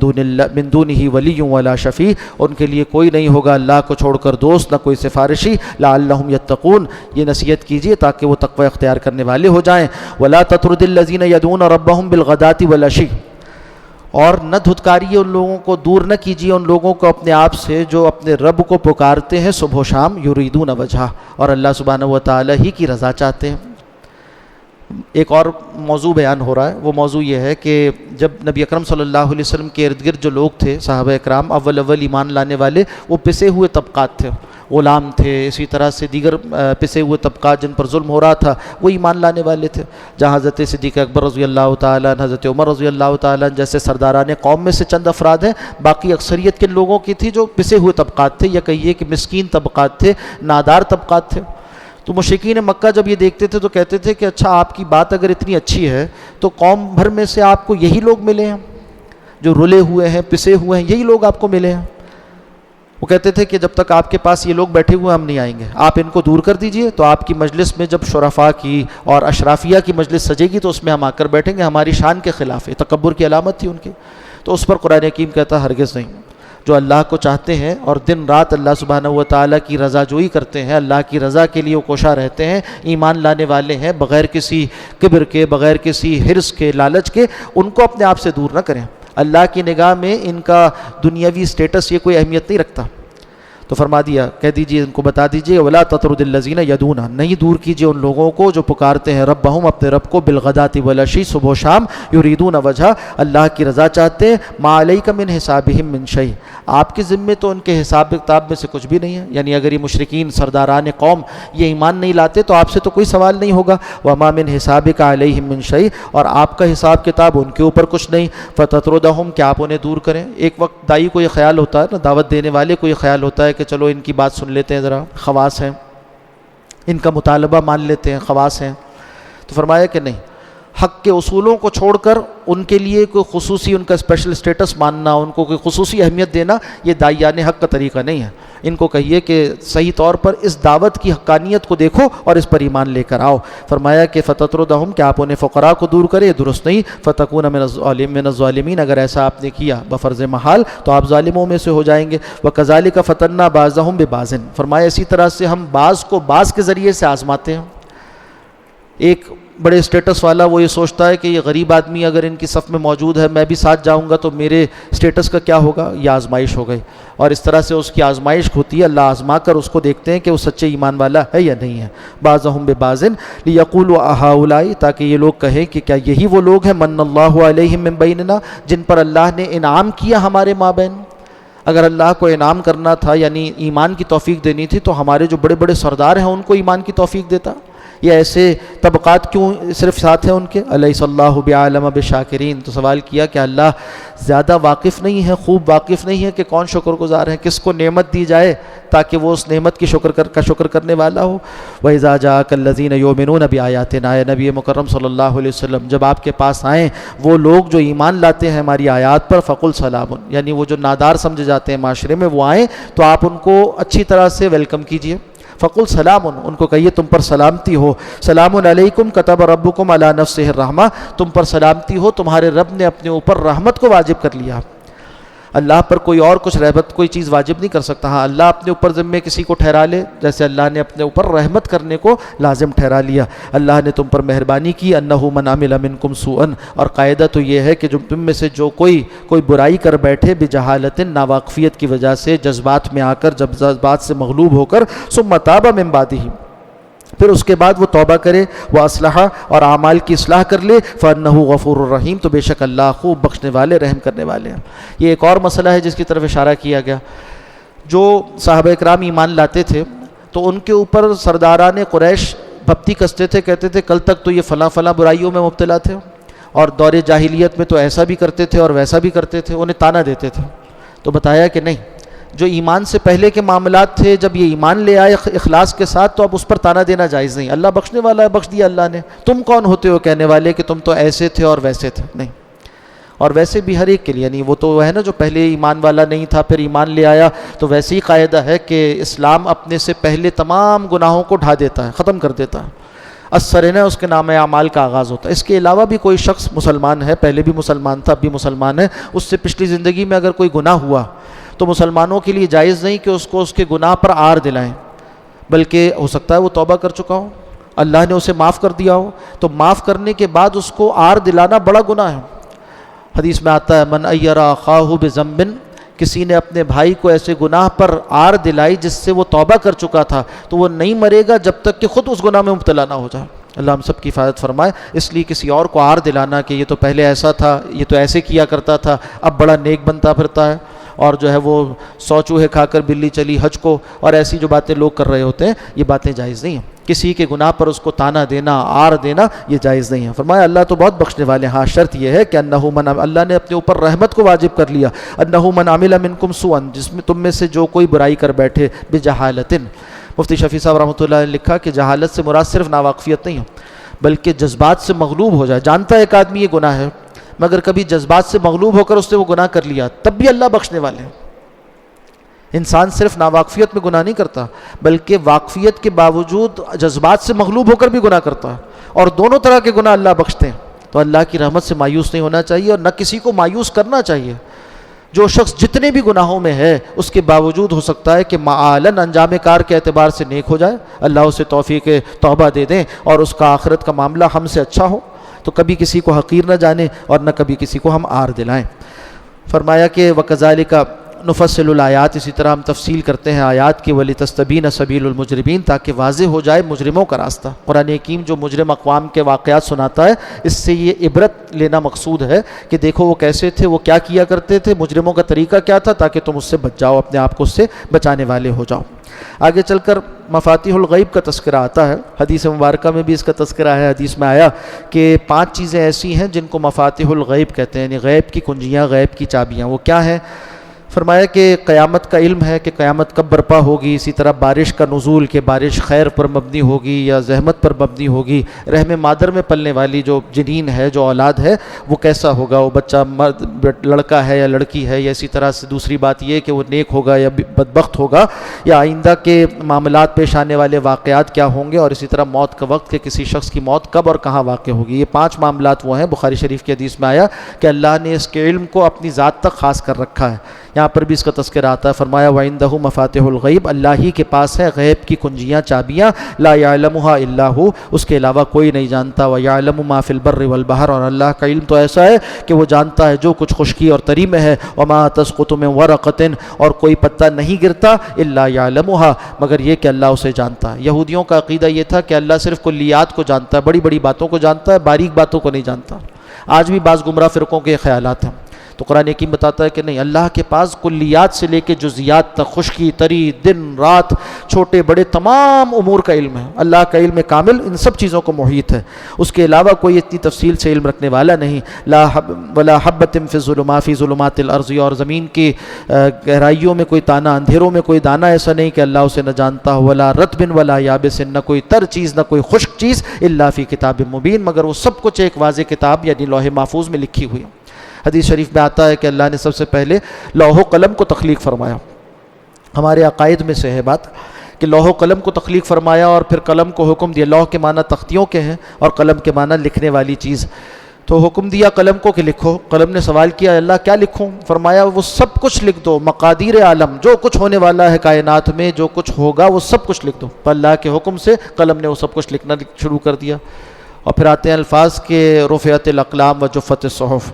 دونہ ولی ولا شفیع، ان کے لیے کوئی نہیں ہوگا اللہ کو چھوڑ کر دوست، نہ کوئی سفارشی. لعلہم یتقون، یہ نصیحت کیجیے تاکہ وہ تقوی اختیار کرنے والے ہو جائیں. ولا تطرد الذین یدعون ربہم بالغداۃ والعشی، اور نہ دھتکاریے ان لوگوں کو، دور نہ کیجیے ان لوگوں کو اپنے آپ سے جو اپنے رب کو پکارتے ہیں صبح و شام. یریدون وجہہ، اور اللہ سبحانہ و تعالی ہی کی رضا چاہتے ہیں. ایک اور موضوع بیان ہو رہا ہے. وہ موضوع یہ ہے کہ جب نبی اکرم صلی اللہ علیہ وسلم کے ارد گرد جو لوگ تھے، صحابہ اکرام، اول ایمان لانے والے، وہ پسے ہوئے طبقات تھے، غلام تھے، اسی طرح سے دیگر پسے ہوئے طبقات جن پر ظلم ہو رہا تھا وہ ایمان لانے والے تھے. جہاں حضرت صدیق اکبر رضی اللہ تعالیٰ عنہ، حضرت عمر رضی اللہ تعالیٰ عنہ جیسے سرداران قوم میں سے چند افراد ہیں، باقی اکثریت کن لوگوں کی تھی؟ جو پسے ہوئے طبقات تھے، یا کہیے کہ مسکین طبقات تھے، نادار طبقات تھے. تو مشرکین مکہ جب یہ دیکھتے تھے تو کہتے تھے کہ اچھا آپ کی بات اگر اتنی اچھی ہے تو قوم بھر میں سے آپ کو یہی لوگ ملے ہیں جو رلے ہوئے ہیں، پسے ہوئے ہیں، یہی لوگ آپ کو ملے ہیں. وہ کہتے تھے کہ جب تک آپ کے پاس یہ لوگ بیٹھے ہوئے ہم نہیں آئیں گے، آپ ان کو دور کر دیجئے، تو آپ کی مجلس میں جب شرفاء کی اور اشرافیہ کی مجلس سجے گی تو اس میں ہم آ کر بیٹھیں گے. ہماری شان کے خلاف ہے، تکبر کی علامت تھی ان کی. تو اس پر قرآن حکیم کہتا ہرگز نہیں. جو اللہ کو چاہتے ہیں اور دن رات اللہ سبحانہ و تعالیٰ کی رضا جوئی کرتے ہیں، اللہ کی رضا کے لیے وہ کوشاں رہتے ہیں، ایمان لانے والے ہیں، بغیر کسی کبر کے، بغیر کسی حرص کے، لالچ کے، ان کو اپنے آپ سے دور نہ کریں. اللہ کی نگاہ میں ان کا دنیاوی سٹیٹس یہ کوئی اہمیت نہیں رکھتا. تو فرما دیا، کہہ دیجئے، ان کو بتا دیجئے، ولا تطرد الذین یدعون، نہیں دور کیجئے ان لوگوں کو جو پکارتے ہیں ربہم، اپنے رب کو، بالغداۃ والعشی، صبح و شام، یریدون وجہ، اللہ کی رضا چاہتے ہیں. ما علیک من حسابہم من شیء، آپ کے ذمے تو ان کے حساب کتاب میں سے کچھ بھی نہیں ہے. یعنی اگر یہ مشرکین سرداران قوم یہ ایمان نہیں لاتے تو آپ سے تو کوئی سوال نہیں ہوگا. وما من حسابک علیہم من شیء، اور آپ کا حساب کتاب ان کے اوپر کچھ نہیں. فتطردہم، کہ آپ انہیں دور کریں. ایک وقت دائی کو یہ خیال ہوتا ہے نا، دعوت دینے والے کو یہ خیال ہوتا ہے کہ چلو ان کی بات سن لیتے ہیں، ذرا خواص ہیں، ان کا مطالبہ مان لیتے ہیں، خواص ہیں. تو فرمایا کہ نہیں. حق کے اصولوں کو چھوڑ کر ان کے لیے کوئی خصوصی ان کا اسپیشل اسٹیٹس ماننا، ان کو کوئی خصوصی اہمیت دینا، یہ داعیان حق کا طریقہ نہیں ہے۔ ان کو کہیے کہ صحیح طور پر اس دعوت کی حقانیت کو دیکھو اور اس پر ایمان لے کر آؤ۔ فرمایا کہ فتطردہم، کہ آپ انہیں فقراء کو دور کرے، درست نہیں۔ فتکون من الظالمین، اگر ایسا آپ نے کیا بفرض محال تو آپ ظالموں میں سے ہو جائیں گے۔ وکذالک فتنا بعضهم ببعض، فرمایا اسی طرح سے ہم بعض کو بعض کے ذریعے سے آزماتے ہیں۔ ایک بڑے اسٹیٹس والا وہ یہ سوچتا ہے کہ یہ غریب آدمی اگر ان کی صف میں موجود ہے، میں بھی ساتھ جاؤں گا تو میرے اسٹیٹس کا کیا ہوگا، یہ آزمائش ہو گئی، اور اس طرح سے اس کی آزمائش ہوتی ہے۔ اللہ آزما کر اس کو دیکھتے ہیں کہ وہ سچے ایمان والا ہے یا نہیں ہے۔ بعضهم ببعض لیقولوا اہؤلاء، تاکہ یہ لوگ کہیں کہ کیا یہی وہ لوگ ہیں من اللہ علیہم من بیننا، جن پر اللہ نے انعام کیا ہمارے مابین۔ اگر اللہ کو انعام کرنا تھا، یعنی ایمان کی توفیق دینی تھی، تو ہمارے جو بڑے بڑے سردار ہیں ان کو ایمان کی توفیق دیتا۔ یہ ایسے طبقات کیوں صرف ساتھ ہیں ان کے؟ الیس اللہ بعالم بالشاکرین، تو سوال کیا کہ اللہ زیادہ واقف نہیں ہے، خوب واقف نہیں ہے کہ کون شکر گزار ہے، کس کو نعمت دی جائے تاکہ وہ اس نعمت کی شکر کرنے والا ہو۔ وَإِذَا جَاءَكَ الَّذِينَ يُؤْمِنُونَ بِآيَاتِنَا، اے نبی مکرم صلی اللہ علیہ وسلم، جب آپ کے پاس آئیں وہ لوگ جو ایمان لاتے ہیں ہماری آیات پر، فَقُلْ سَلَامٌ، یعنی وہ جو نادار سمجھے جاتے ہیں معاشرے میں، وہ آئیں تو آپ ان کو اچھی طرح سے ویلکم کیجئے۔ فقل سلام، ان کو کہیے تم پر سلامتی ہو۔ سلام علیکم کتب ربکم علی نفسہ الرحمہ، تم پر سلامتی ہو، تمہارے رب نے اپنے اوپر رحمت کو واجب کر لیا۔ اللہ پر کوئی اور کچھ رحمت کوئی چیز واجب نہیں کر سکتا۔ ہاں اللہ اپنے اوپر ذمے کسی کو ٹھہرا لے، جیسے اللہ نے اپنے اوپر رحمت کرنے کو لازم ٹھہرا لیا۔ اللہ نے تم پر مہربانی کی، انہ من عمل منکم سوءا، اور قاعدہ تو یہ ہے کہ جو تم میں سے جو کوئی برائی کر بیٹھے بجہالت، ناواقفیت کی وجہ سے، جذبات میں آ کر، جب جذبات سے مغلوب ہو کر، ثم تاب من بعدہ، پھر اس کے بعد وہ توبہ کرے، وہ اصلحہ اور اعمال کی اصلاح کر لے، فَإِنَّهُ غَفُورٌ رَحِيمٌ، تو بے شک اللہ خوب بخشنے والے، رحم کرنے والے ہیں۔ یہ ایک اور مسئلہ ہے جس کی طرف اشارہ کیا گیا۔ جو صحابہ اکرام ایمان لاتے تھے تو ان کے اوپر سرداران قریش بھپتی کستے تھے، کہتے تھے کل تک تو یہ فلاں فلاں برائیوں میں مبتلا تھے، اور دور جاہلیت میں تو ایسا بھی کرتے تھے اور ویسا بھی کرتے تھے، انہیں تانا دیتے تھے۔ تو بتایا کہ نہیں، جو ایمان سے پہلے کے معاملات تھے، جب یہ ایمان لے آئے اخلاص کے ساتھ، تو اب اس پر تانا دینا جائز نہیں۔ اللہ بخشنے والا ہے، بخش دیا اللہ نے، تم کون ہوتے ہو کہنے والے کہ تم تو ایسے تھے اور ویسے تھے؟ نہیں۔ اور ویسے بھی ہر ایک کے لیے، یعنی وہ تو ہے نا جو پہلے ایمان والا نہیں تھا پھر ایمان لے آیا، تو ویسے ہی قاعدہ ہے کہ اسلام اپنے سے پہلے تمام گناہوں کو ڈھا دیتا ہے، ختم کر دیتا ہے۔ السرنہ اس کے نام اعمال کا آغاز ہوتا ہے۔ اس کے علاوہ بھی کوئی شخص مسلمان ہے، پہلے بھی مسلمان تھا، اب بھی مسلمان ہے، اس سے پچھلی زندگی میں اگر کوئی گناہ ہوا تو مسلمانوں کے لیے جائز نہیں کہ اس کو اس کے گناہ پر عار دلائیں، بلکہ ہو سکتا ہے وہ توبہ کر چکا ہو، اللہ نے اسے معاف کر دیا ہو، تو معاف کرنے کے بعد اس کو عار دلانا بڑا گناہ ہے۔ حدیث میں آتا ہے من ایر اخاہ بذنب، کسی نے اپنے بھائی کو ایسے گناہ پر عار دلائی جس سے وہ توبہ کر چکا تھا، تو وہ نہیں مرے گا جب تک کہ خود اس گناہ میں مبتلا نہ ہو جائے۔ اللہ ہم سب کی حفاظت فرمائے۔ اس لیے کسی اور کو عار دلانا کہ یہ تو پہلے ایسا تھا، یہ تو ایسے کیا کرتا تھا، اب بڑا نیک بنتا پھرتا ہے، اور جو ہے وہ 100 چوہے کھا کر بلی چلی حج کو، اور ایسی جو باتیں لوگ کر رہے ہوتے ہیں، یہ باتیں جائز نہیں ہیں۔ کسی کے گناہ پر اس کو تانا دینا، عار دینا، یہ جائز نہیں ہے۔ فرمایا اللہ تو بہت بخشنے والے ہیں، ہاں شرط یہ ہے کہ انہ من، اللہ نے اپنے اوپر رحمت کو واجب کر لیا، انہ من عمل منکم سوءا، جس میں تم میں سے جو کوئی برائی کر بیٹھے بجہالت۔ مفتی شفیع صاحب رحمۃ اللہ نے لکھا کہ جہالت سے مراد صرف ناواقفیت نہیں ہے، بلکہ جذبات سے مغلوب ہو جائے۔ جانتا ہے ایک آدمی یہ گناہ ہے، مگر کبھی جذبات سے مغلوب ہو کر اس نے وہ گناہ کر لیا، تب بھی اللہ بخشنے والے ہیں۔ انسان صرف ناواقفیت میں گناہ نہیں کرتا، بلکہ واقفیت کے باوجود جذبات سے مغلوب ہو کر بھی گناہ کرتا ہے، اور دونوں طرح کے گناہ اللہ بخشتے ہیں۔ تو اللہ کی رحمت سے مایوس نہیں ہونا چاہیے، اور نہ کسی کو مایوس کرنا چاہیے۔ جو شخص جتنے بھی گناہوں میں ہے، اس کے باوجود ہو سکتا ہے کہ معالن انجام کار کے اعتبار سے نیک ہو جائے، اللہ اسے توفیق توبہ دے دیں، اور اس کا آخرت کا معاملہ ہم سے اچھا ہو۔ تو کبھی کسی کو حقیر نہ جانے، اور نہ کبھی کسی کو ہم عار دلائیں۔ فرمایا کہ وَكَذَلِكَ نفصل الآیات، اسی طرح ہم تفصیل کرتے ہیں آیات کی، وَلِتَسْتَبِينَ سَبِيلُ الْمُجْرِمِينَ، تاکہ واضح ہو جائے مجرموں کا راستہ۔ قرآن حکیم جو مجرم اقوام کے واقعات سناتا ہے، اس سے یہ عبرت لینا مقصود ہے کہ دیکھو وہ کیسے تھے، وہ کیا کیا کرتے تھے، مجرموں کا طریقہ کیا تھا، تاکہ تم اس سے بچ جاؤ، اپنے آپ کو اس سے بچانے والے ہو جاؤ۔ آگے چل کر مفاتیح الغیب کا تذکرہ آتا ہے، حدیث مبارکہ میں بھی اس کا تذکرہ ہے۔ حدیث میں آیا کہ 5 چیزیں ایسی ہیں جن کو مفاتیح الغیب کہتے ہیں، یعنی غیب کی کنجیاں، غیب کی چابیاں۔ وہ کیا ہیں؟ فرمایا کہ قیامت کا علم ہے کہ قیامت کب برپا ہوگی، اسی طرح بارش کا نزول کہ بارش خیر پر مبنی ہوگی یا زحمت پر مبنی ہوگی، رحم مادر میں پلنے والی جو جنین ہے، جو اولاد ہے، وہ کیسا ہوگا، وہ بچہ مرد لڑکا ہے یا لڑکی ہے، یا اسی طرح سے دوسری بات یہ کہ وہ نیک ہوگا یا بدبخت ہوگا، یا آئندہ کے معاملات پیش آنے والے واقعات کیا ہوں گے، اور اسی طرح موت کا وقت کہ کسی شخص کی موت کب اور کہاں واقع ہوگی۔ یہ 5 معاملات وہ ہیں، بخاری شریف کی حدیث میں آیا کہ اللہ نے اس کے علم کو اپنی ذات تک خاص کر رکھا ہے۔ یہاں پر بھی اس کا تذکرہ آتا ہے، فرمایا وَعِندَهُ مَفَاتِحُ الْغَيْبِ، اللہ ہی کے پاس ہے غیب کی کنجیاں، چابیاں، لَا يَعْلَمُهَا إِلَّا هُوَ، اس کے علاوہ کوئی نہیں جانتا، وَيَعْلَمُ مَا فِي الْبَرِّ وَالْبَحْرِ، اور اللہ کا علم تو ایسا ہے کہ وہ جانتا ہے جو کچھ خشکی اور تری میں ہے، وَمَا تَسْقُطُ مِن وَرَقَةٍ، اور کوئی پتا نہیں گرتا، إِلَّا يَعْلَمُهَا، مگر یہ کہ اللہ اسے جانتا ہے۔ یہودیوں کا عقیدہ یہ تھا کہ اللہ صرف کلیات کو جانتا ہے، بڑی بڑی باتوں کو جانتا ہے، باریک باتوں کو نہیں جانتا۔ آج بھی بعض گمراہ فرقوں کے خیالات ہیں، تو قرآن حکیم بتاتا ہے کہ نہیں، اللہ کے پاس کلیات سے لے کے جزیات تک، خشکی تری، دن رات، چھوٹے بڑے تمام امور کا علم ہے۔ اللہ کا علم کامل ان سب چیزوں کو محیط ہے، اس کے علاوہ کوئی اتنی تفصیل سے علم رکھنے والا نہیں۔ ولا حبۃ فی ظلمات الارض، اور زمین کی گہرائیوں میں کوئی تانا، اندھیروں میں کوئی دانہ ایسا نہیں کہ اللہ اسے نہ جانتا ہو۔ ولا رطب ولا یابس، نہ کوئی تر چیز نہ کوئی خشک چیز، الا فی کتاب مبین، مگر وہ سب کچھ ایک واضح کتاب یعنی لوح محفوظ میں لکھی ہوئی ہے۔ حدیث شریف میں آتا ہے کہ اللہ نے سب سے پہلے لوح و قلم کو تخلیق فرمایا۔ ہمارے عقائد میں سے ہے بات کہ لوح و قلم کو تخلیق فرمایا، اور پھر قلم کو حکم دیا۔ لوح کے معنی تختیوں کے ہیں، اور قلم کے معنی لکھنے والی چیز۔ تو حکم دیا قلم کو کہ لکھو۔ قلم نے سوال کیا، اللہ کیا لکھوں؟ فرمایا وہ سب کچھ لکھ دو، مقادیر عالم، جو کچھ ہونے والا ہے کائنات میں، جو کچھ ہوگا وہ سب کچھ لکھ دو۔ تو اللہ کے حکم سے قلم نے وہ سب کچھ لکھنا شروع کر دیا۔ اور پھر آتے ہیں الفاظ کے رفعت الاقلام و جفت الصحف،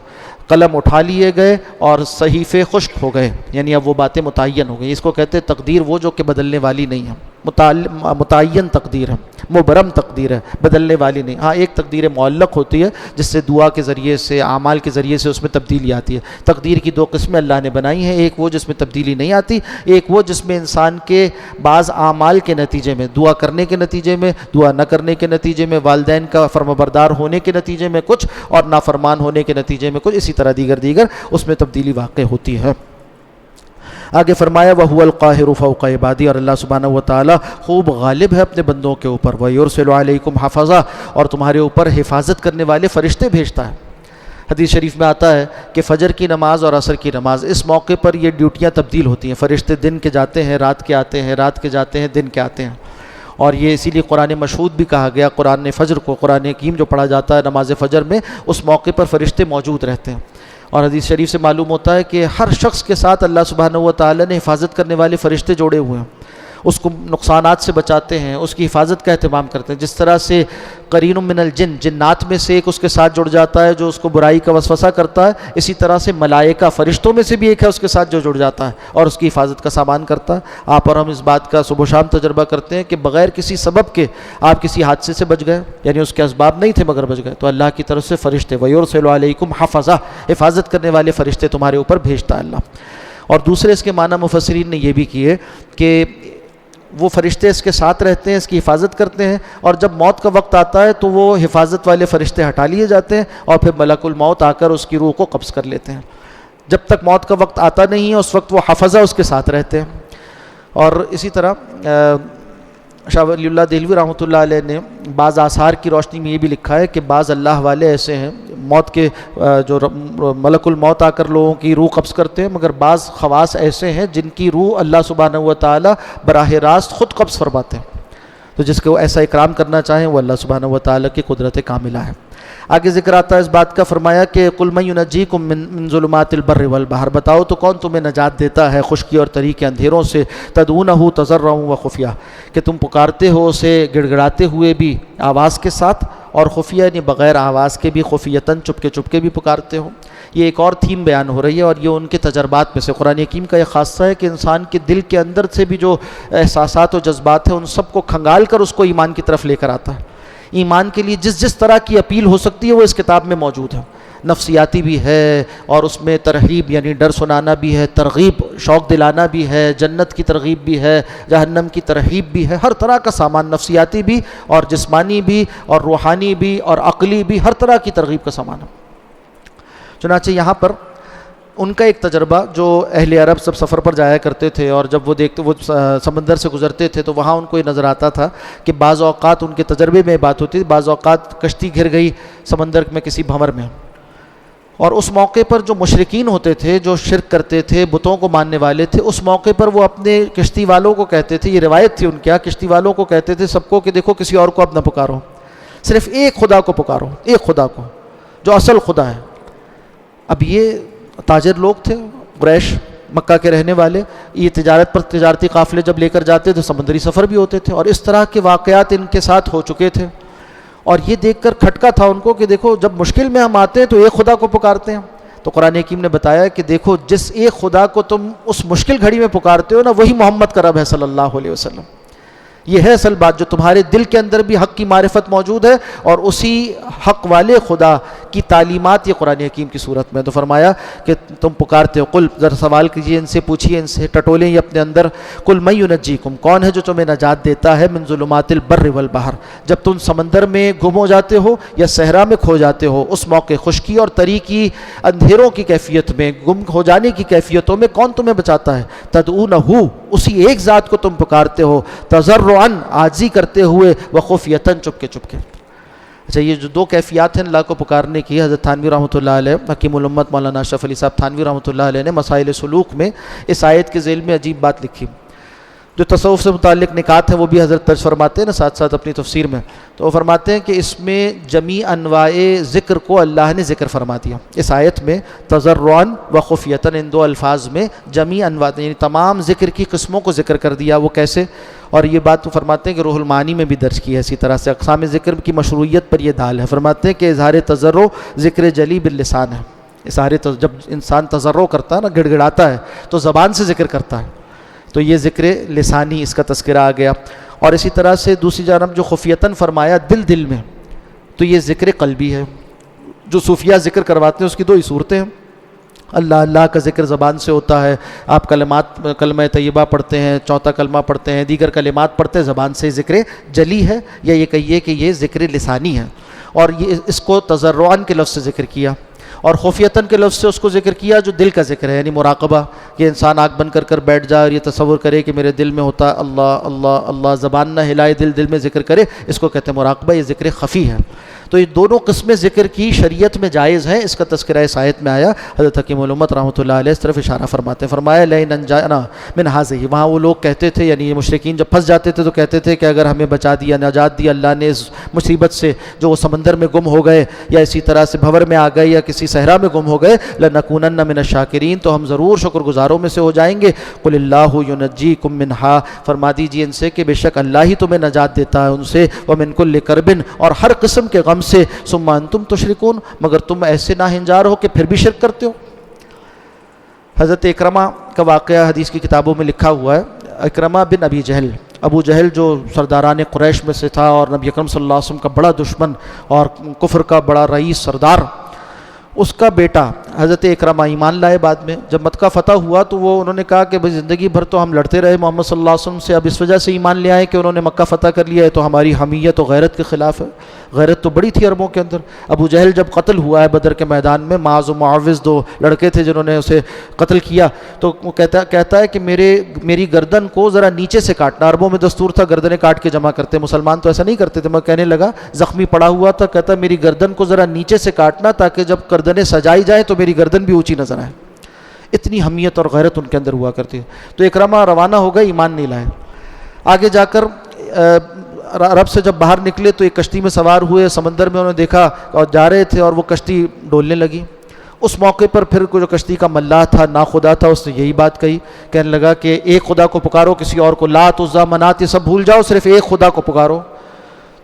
قلم اٹھا لیے گئے اور صحیفے خشک ہو گئے، یعنی اب وہ باتیں متعین ہو گئی۔ اس کو کہتے ہیں تقدیر وہ جو کہ بدلنے والی نہیں ہے، متعین تقدیر ہے، مبرم تقدیر ہے، بدلنے والی نہیں۔ ہاں ایک تقدیر معلق ہوتی ہے جس سے دعا کے ذریعے سے، اعمال کے ذریعے سے اس میں تبدیلی آتی ہے۔ تقدیر کی 2 قسمیں اللہ نے بنائی ہیں، ایک وہ جس میں تبدیلی نہیں آتی، ایک وہ جس میں انسان کے بعض اعمال کے نتیجے میں، دعا کرنے کے نتیجے میں، دعا نہ کرنے کے نتیجے میں، والدین کا فرمانبردار ہونے کے نتیجے میں کچھ، اور نافرمان ہونے کے نتیجے میں کچھ، اسی طرح دیگر اس میں تبدیلی واقع ہوتی ہے۔ آگے فرمایا وَهُوَ الْقَاهِرُ فَوْقَ عِبَادِهِ، اور اللہ سبحانہ وتعالی خوب غالب ہے اپنے بندوں کے اوپر۔ وَيُرْسِلُ عَلَيْكُمْ حَفَظًا، اور تمہارے اوپر حفاظت کرنے والے فرشتے بھیجتا ہے۔ حدیث شریف میں آتا ہے کہ فجر کی نماز اور عصر کی نماز، اس موقع پر یہ ڈیوٹیاں تبدیل ہوتی ہیں، فرشتے دن کے جاتے ہیں، رات کے آتے ہیں، رات کے جاتے ہیں، دن کے آتے ہیں۔ اور یہ اسی لیے قرآن مشہود بھی کہا گیا، قرآن فجر کو، قرآن حکیم جو پڑھا جاتا ہے نماز فجر میں، اس موقع پر فرشتے موجود رہتے ہیں۔ اور حدیث شریف سے معلوم ہوتا ہے کہ ہر شخص کے ساتھ اللہ سبحانہ و تعالی نے حفاظت کرنے والے فرشتے جوڑے ہوئے ہیں، اس کو نقصانات سے بچاتے ہیں، اس کی حفاظت کا اہتمام کرتے ہیں۔ جس طرح سے قرین من الجن، جنات میں سے ایک اس کے ساتھ جڑ جاتا ہے جو اس کو برائی کا وسوسہ کرتا ہے، اسی طرح سے ملائکہ فرشتوں میں سے بھی ایک ہے اس کے ساتھ جو جڑ جاتا ہے اور اس کی حفاظت کا سامان کرتا ہے۔ آپ اور ہم اس بات کا صبح و شام تجربہ کرتے ہیں کہ بغیر کسی سبب کے آپ کسی حادثے سے بچ گئے، یعنی اس کے اسباب نہیں تھے مگر بچ گئے، تو اللہ کی طرف سے فرشتے وَيُرْسِلُ عَلَيْكُمْ حَفَظًا، حفاظت کرنے والے فرشتے تمہارے اوپر بھیجتا ہے اللہ۔ اور دوسرے اس کے معنی مفسرین نے یہ بھی کیے کہ وہ فرشتے اس کے ساتھ رہتے ہیں، اس کی حفاظت کرتے ہیں، اور جب موت کا وقت آتا ہے تو وہ حفاظت والے فرشتے ہٹا لیے جاتے ہیں، اور پھر ملک الموت آ کر اس کی روح کو قبض کر لیتے ہیں۔ جب تک موت کا وقت آتا نہیں ہے اس وقت وہ حفظہ اس کے ساتھ رہتے ہیں۔ اور اسی طرح شاہ ولی اللہ دہلوی رحمۃ اللہ علیہ نے بعض آثار کی روشنی میں یہ بھی لکھا ہے کہ بعض اللہ والے ایسے ہیں موت کے جو ملک الموت آ کر لوگوں کی روح قبض کرتے ہیں، مگر بعض خواص ایسے ہیں جن کی روح اللہ سبحانہ و تعالی براہ راست خود قبض فرماتے ہیں، تو جس کو ایسا اکرام کرنا چاہیں وہ اللہ سبحانہ و تعالی کی قدرت کاملہ ہے۔ آگے ذکر آتا ہے اس بات کا، فرمایا کہ قُلْ مَن يُنَجِّيكُم مِّن ظُلُمَاتِ الْبَرِّ وَالْبَحْرِ، بتاؤ تو کون تمہیں نجات دیتا ہے خشکی اور تری کے اندھیروں سے، تدعونہ تضرعا وخفیہ، کہ تم پکارتے ہو اسے گڑگڑاتے ہوئے بھی آواز کے ساتھ، اور خفیہ یعنی بغیر آواز کے بھی، خفیتاً چپ کے بھی پکارتے ہو۔ یہ ایک اور تھیم بیان ہو رہی ہے، اور یہ ان کے تجربات میں سے قرآن حکیم کا یہ خاصہ ہے کہ انسان کے دل کے اندر سے بھی جو احساسات و جذبات ہیں ان سب کو کھنگال کر اس کو ایمان کی طرف لے کر آتا ہے۔ ایمان کے لیے جس طرح کی اپیل ہو سکتی ہے وہ اس کتاب میں موجود ہے، نفسیاتی بھی ہے، اور اس میں ترغیب یعنی ڈر سنانا بھی ہے، ترغیب شوق دلانا بھی ہے، جنت کی ترغیب بھی ہے، جہنم کی ترغیب بھی ہے، ہر طرح کا سامان، نفسیاتی بھی اور جسمانی بھی اور روحانی بھی اور عقلی بھی، ہر طرح کی ترغیب کا سامان ہے۔ چنانچہ یہاں پر ان کا ایک تجربہ جو اہل عرب سب سفر پر جایا کرتے تھے اور جب وہ دیکھتے وہ سمندر سے گزرتے تھے تو وہاں ان کو یہ نظر آتا تھا کہ بعض اوقات ان کے تجربے میں بات ہوتی تھی، بعض اوقات کشتی گر گئی سمندر میں کسی بھنور میں، اور اس موقع پر جو مشرکین ہوتے تھے، جو شرک کرتے تھے، بتوں کو ماننے والے تھے، اس موقع پر وہ اپنے کشتی والوں کو کہتے تھے، یہ روایت تھی ان کے یہاں، کشتی والوں کو کہتے تھے سب کو کہ دیکھو کسی اور کو اب نہ پکارو، صرف ایک خدا کو پکارو، ایک خدا کو جو اصل خدا ہے۔ اب یہ تاجر لوگ تھے، قریش مکہ کے رہنے والے، یہ تجارت پر تجارتی قافلے جب لے کر جاتے تھے سمندری سفر بھی ہوتے تھے، اور اس طرح کے واقعات ان کے ساتھ ہو چکے تھے، اور یہ دیکھ کر کھٹکا تھا ان کو کہ دیکھو جب مشکل میں ہم آتے ہیں تو ایک خدا کو پکارتے ہیں۔ تو قرآن حکیم نے بتایا کہ دیکھو جس ایک خدا کو تم اس مشکل گھڑی میں پکارتے ہو نا، وہی محمد کا رب ہے صلی اللہ علیہ وسلم۔ یہ ہے اصل بات، جو تمہارے دل کے اندر بھی حق کی معرفت موجود ہے، اور اسی حق والے خدا کی تعلیمات یہ قرآن حکیم کی صورت میں۔ تو فرمایا کہ تم پکارتے ہو، قل، ذرا سوال کیجئے ان سے، پوچھئے ان سے، ٹٹولیں یہ اپنے اندر، قل من ینجیکم، کون ہے جو تمہیں نجات دیتا ہے، من ظلمات البر والبحر، جب تم سمندر میں گم ہو جاتے ہو یا صحرا میں کھو جاتے ہو، اس موقع خشکی اور تری کی اندھیروں کی کیفیت میں، گم ہو جانے کی کیفیتوں میں کون تمہیں بچاتا ہے، تدعونہ، اسی ایک ذات کو تم پکارتے ہو، تضرعاً، عاجزی کرتے ہوئے، وخفیۃً، چپ کے۔ اچھا، یہ جو دو کیفیات ہیں اللہ کو پکارنے کی، حضرت تھانوی رحمۃ اللہ علیہ، حکیم الامت مولانا اشرف علی صاحب تھانوی رحمۃ اللہ علیہ نے مسائل سلوک میں اس آیت کے ذیل میں عجیب بات لکھی۔ جو تصوف سے متعلق نکات ہیں وہ بھی حضرت درج فرماتے ہیں نا ساتھ ساتھ اپنی تفسیر میں، تو وہ فرماتے ہیں کہ اس میں جمیع انواع ذکر کو اللہ نے ذکر فرما دیا اس آیت میں، تضرعاً و خفیۃً، ان دو الفاظ میں جمیع انواع، یعنی تمام ذکر کی قسموں کو ذکر کر دیا۔ وہ کیسے؟ اور یہ بات وہ فرماتے ہیں کہ روح المعانی میں بھی درج کی ہے اسی طرح سے، اقسام ذکر کی مشروعیت پر یہ دال ہے۔ فرماتے ہیں کہ اظہار تضرع ذکر جلی باللسان ہے، اظہار جب انسان تضرع کرتا ہے نا، گڑ گڑاتا ہے تو زبان سے ذکر کرتا ہے، تو یہ ذکر لسانی اس کا تذکرہ آ گیا۔ اور اسی طرح سے دوسری جانب جو خفیتاً فرمایا دل میں، تو یہ ذکر قلبی ہے، جو صوفیہ ذکر کرواتے ہیں اس کی دو ہی صورتیں ہیں، اللہ کا ذکر زبان سے ہوتا ہے، آپ کلمہ طیبہ پڑھتے ہیں، چوتھا کلمہ پڑھتے ہیں، دیگر کلمات پڑھتے ہیں، زبان سے ذکر جلی ہے، یا یہ کہیے کہ یہ ذکر لسانی ہے، اور یہ اس کو تضرعاً کے لفظ سے ذکر کیا، اور خفیتاً کے لفظ سے اس کو ذکر کیا جو دل کا ذکر ہے، یعنی مراقبہ، کہ انسان آنکھ بند کر بیٹھ جائے اور یہ تصور کرے کہ میرے دل میں ہوتا ہے اللہ اللہ اللہ، زبان نہ ہلائے، دل میں ذکر کرے، اس کو کہتے ہیں مراقبہ، یہ ذکر خفی ہے۔ تو یہ دونوں قسمیں ذکر کی شریعت میں جائز ہیں، اس کا تذکرہ اس آیت میں آیا۔ حضرت حکیم الامت رحمۃ اللہ علیہ اس طرف اشارہ فرماتے ہیں، فرمایا لئن انجانا من ھذہ، وہاں وہ لوگ کہتے تھے، یعنی یہ مشرکین جب پھنس جاتے تھے تو کہتے تھے کہ اگر ہمیں بچا دیا، نجات دی اللہ نے اس مصیبت سے جو وہ سمندر میں گم ہو گئے یا اسی طرح سے بھنور میں آ گئے یا کسی صحرا میں گم ہو گئے، لنکونن من الشاکرین، تو ہم ضرور شکر گزاروں میں سے ہو جائیں گے۔ قل اللہ ینجیکم منہا، فرما دیجیے ان سے کہ بے شک اللہ ہی تمہیں نجات دیتا ہے ان سے، ومن کل کرب، اور ہر قسم کے غم سے، ثم انتم تشرکون، مگر تم ایسے ناہنجار ہو کہ پھر بھی شرک کرتے ہو۔ حضرت اکرمہ کا واقعہ حدیث کی کتابوں میں لکھا ہوا ہے۔ اکرمہ بن ابی جہل، ابو جہل جو سرداران قریش میں سے تھا اور نبی اکرم صلی اللہ علیہ وسلم کا بڑا دشمن اور کفر کا بڑا رئیس سردار، اس کا بیٹا حضرت اکرمہ ایمان لائے۔ بعد میں جب مکہ فتح ہوا تو وہ انہوں نے کہا کہ بھائی زندگی بھر تو ہم لڑتے رہے محمد صلی اللہ علیہ وسلم سے، اب اس وجہ سے ایمان لے آئے کہ انہوں نے مکہ فتح کر لیا ہے، تو ہماری حمیت و غیرت کے خلاف ہے۔ غیرت تو بڑی تھی عربوں کے اندر۔ ابو جہل جب قتل ہوا ہے بدر کے میدان میں، معاذ و معاوض دو لڑکے تھے جنہوں نے اسے قتل کیا، تو وہ کہتا ہے کہ میری گردن کو ذرا نیچے سے کاٹنا۔ عربوں میں دستور تھا گردنیں کاٹ کے جمع کرتے، مسلمان تو ایسا نہیں کرتے تھے۔ میں کہنے لگا زخمی پڑا ہوا تھا، کہتا میری گردن کو ذرا نیچے سے کاٹنا تاکہ جب گردنیں سجائی جائیں تو میری گردن بھی اونچی نظر آئے۔ اتنی حمیت اور غیرت ان کے اندر ہوا کرتی ہے۔ تو اکرمہ روانہ ہو گئے، ایمان نہیں لائے۔ آگے جا کر عرب سے جب باہر نکلے تو ایک کشتی میں سوار ہوئے، سمندر میں انہوں نے دیکھا اور جا رہے تھے اور وہ کشتی ڈولنے لگی۔ اس موقع پر پھر جو کشتی کا ملاح تھا، ناخدا تھا، اس نے یہی بات کہی، کہنے لگا کہ ایک خدا کو پکارو، کسی اور کو، لات عزیٰ منات یہ سب بھول جاؤ، صرف ایک خدا کو پکارو۔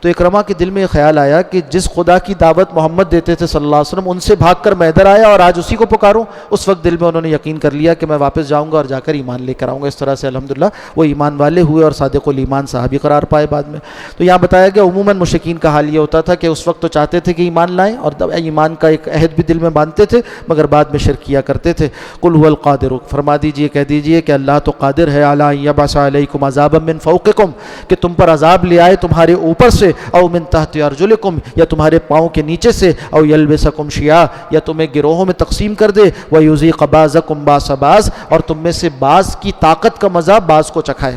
تو اکرمہ کے دل میں یہ خیال آیا کہ جس خدا کی دعوت محمد دیتے تھے صلی اللہ علیہ وسلم، ان سے بھاگ کر میں ادھر آیا اور آج اسی کو پکاروں۔ اس وقت دل میں انہوں نے یقین کر لیا کہ میں واپس جاؤں گا اور جا کر ایمان لے کر آؤں گا۔ اس طرح سے الحمدللہ وہ ایمان والے ہوئے اور صادق الایمان صحابی قرار پائے بعد میں۔ تو یہاں بتایا گیا عموماً مشرکین کا حال یہ ہوتا تھا کہ اس وقت تو چاہتے تھے کہ ایمان لائیں اور ایمان کا ایک عہد بھی دل میں باندھتے تھے، مگر بعد میں شرک کیا کرتے تھے۔ قل هو القادر، فرما دیجئے، کہہ دیجئے کہ اللہ تو قادر ہے، علی ان یبعث علیکم عذابا من فوقکم، کہ تم پر عذاب لے آئے تمہارے اوپر سے، او من تحت ارجلکم، یا تمہارے پاؤں کے نیچے سے، او یلبسکم شیعا، یا تمہیں گروہوں میں تقسیم کر دے، ویذیق بعضکم باس بعض، اور تم میں سے بعض کی طاقت کا مزہ بعض کو چکھائے۔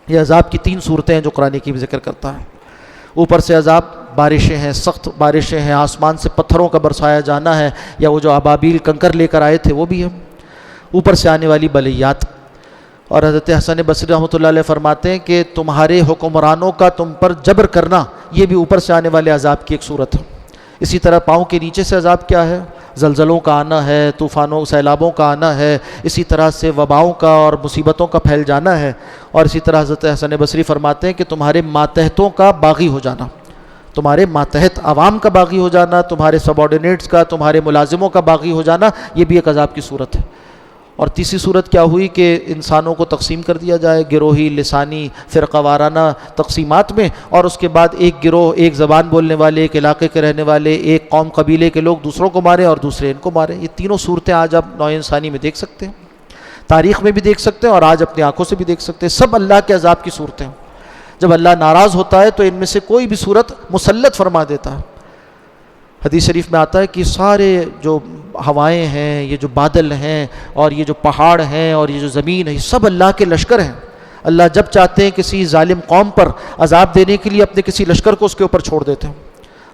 یہ عذاب کی 3 صورتیں ہیں جو قرآن حکیم ذکر کرتا ہے۔ اوپر سے عذاب، بارشیں ہیں، سخت بارشیں ہیں، آسمان سے پتھروں کا برسایا جانا ہے، یا وہ جو ابابیل کنکر لے کر آئے تھے وہ بھی ہے، اوپر سے آنے والی بلیات۔ اور حضرت حسن بصری رحمۃ اللہ علیہ فرماتے ہیں کہ تمہارے حکمرانوں کا تم پر جبر کرنا، یہ بھی اوپر سے آنے والے عذاب کی ایک صورت ہے۔ اسی طرح پاؤں کے نیچے سے عذاب کیا ہے؟ زلزلوں کا آنا ہے، طوفانوں سیلابوں کا آنا ہے، اسی طرح سے وباؤں کا اور مصیبتوں کا پھیل جانا ہے۔ اور اسی طرح حضرت حسن بصری فرماتے ہیں کہ تمہارے ماتحتوں کا باغی ہو جانا، تمہارے ماتحت عوام کا باغی ہو جانا، تمہارے سبارڈینیٹس کا، تمہارے ملازموں کا باغی ہو جانا، یہ بھی ایک عذاب کی صورت ہے۔ اور تیسری صورت کیا ہوئی کہ انسانوں کو تقسیم کر دیا جائے گروہی، لسانی، فرقہ وارانہ تقسیمات میں، اور اس کے بعد ایک گروہ، ایک زبان بولنے والے، ایک علاقے کے رہنے والے، ایک قوم قبیلے کے لوگ دوسروں کو ماریں اور دوسرے ان کو ماریں۔ یہ تینوں صورتیں آج آپ نوع انسانی میں دیکھ سکتے ہیں، تاریخ میں بھی دیکھ سکتے ہیں، اور آج اپنی آنکھوں سے بھی دیکھ سکتے ہیں۔ سب اللہ کے عذاب کی صورتیں ہیں۔ جب اللہ ناراض ہوتا ہے تو ان میں سے کوئی بھی صورت مسلط فرما دیتا ہے۔ حدیث شریف میں آتا ہے کہ سارے جو ہوائیں ہیں، یہ جو بادل ہیں، اور یہ جو پہاڑ ہیں، اور یہ جو زمین ہے، یہ سب اللہ کے لشکر ہیں۔ اللہ جب چاہتے ہیں کسی ظالم قوم پر عذاب دینے کے لیے اپنے کسی لشکر کو اس کے اوپر چھوڑ دیتے ہیں۔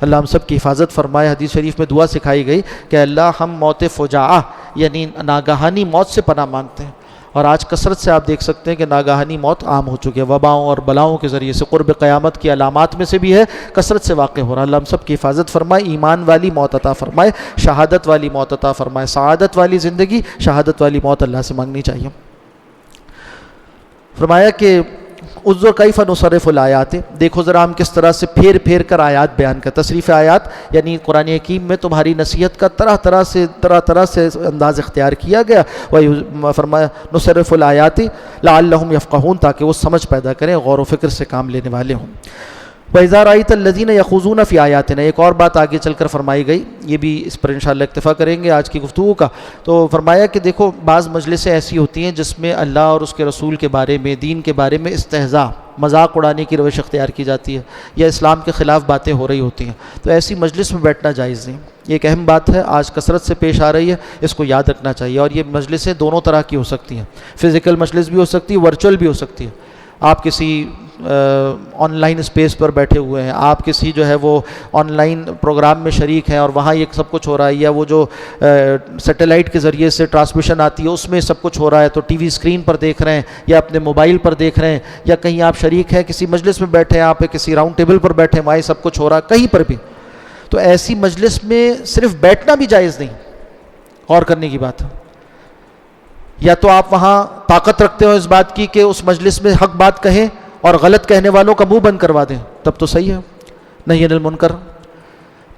اللہ ہم سب کی حفاظت فرمائے۔ حدیث شریف میں دعا سکھائی گئی کہ اللہ ہم موت فجاعہ یعنی ناگہانی موت سے پناہ مانگتے ہیں، اور آج کثرت سے آپ دیکھ سکتے ہیں کہ ناگہانی موت عام ہو چکی ہے، وباؤں اور بلاؤں کے ذریعے سے۔ قرب قیامت کی علامات میں سے بھی ہے، کثرت سے واقع ہو رہا ہے۔ اللہ ہم سب کی حفاظت فرمائے، ایمان والی موت عطا فرمائے، شہادت والی موت عطا فرمائے، سعادت والی زندگی، شہادت والی موت اللہ سے مانگنی چاہیے۔ فرمایا کہ انظر کیف نصرف الآیات، دیکھو ذرا ہم کس طرح سے پھیر پھیر کر آیات بیان کرتے۔ تصریف آیات یعنی قرآن حکیم میں تمہاری نصیحت کا طرح طرح سے انداز اختیار کیا گیا۔ وہ فرمایا نصرف الآیات لعلہم یفقہون، تاکہ وہ سمجھ پیدا کریں، غور و فکر سے کام لینے والے ہوں۔ وَإِذَا رَأَيْتَ الَّذِينَ يَخُوضُونَ فِي آيَاتِنَا، ایک اور بات آگے چل کر فرمائی گئی، یہ بھی اس پر انشاءاللہ اکتفا کریں گے آج کی گفتگو کا۔ تو فرمایا کہ دیکھو بعض مجلسیں ایسی ہوتی ہیں جس میں اللہ اور اس کے رسول کے بارے میں، دین کے بارے میں استہزاء، مذاق اڑانے کی روش اختیار کی جاتی ہے، یا اسلام کے خلاف باتیں ہو رہی ہوتی ہیں، تو ایسی مجلس میں بیٹھنا جائز نہیں۔ یہ ایک اہم بات ہے، آج کثرت سے پیش آ رہی ہے، اس کو یاد رکھنا چاہیے۔ اور یہ مجلسیں دونوں طرح کی ہو سکتی ہیں، فزیکل مجلس بھی ہو سکتی ہے، ورچوئل بھی ہو سکتی ہے۔ آپ کسی آن لائن اسپیس پر بیٹھے ہوئے ہیں، آپ کسی جو ہے وہ آن لائن پروگرام میں شریک ہیں اور وہاں یہ سب کچھ ہو رہا ہے، یا وہ جو سیٹلائٹ کے ذریعے سے ٹرانسمیشن آتی ہے اس میں سب کچھ ہو رہا ہے، تو ٹی وی اسکرین پر دیکھ رہے ہیں یا اپنے موبائل پر دیکھ رہے ہیں، یا کہیں آپ شریک ہیں کسی مجلس میں بیٹھے ہیں، آپ کسی راؤنڈ ٹیبل پر بیٹھے ہیں، وہاں سب کچھ ہو رہا ہے کہیں پر بھی، تو ایسی مجلس میں صرف بیٹھنا بھی جائز نہیں، غور کرنے کی بات ہے۔ یا تو آپ وہاں طاقت رکھتے ہو اس بات کی کہ اس مجلس میں حق بات کہیں اور غلط کہنے والوں کا منہ بند کروا دیں، تب تو صحیح ہے، نہی عن المنکر۔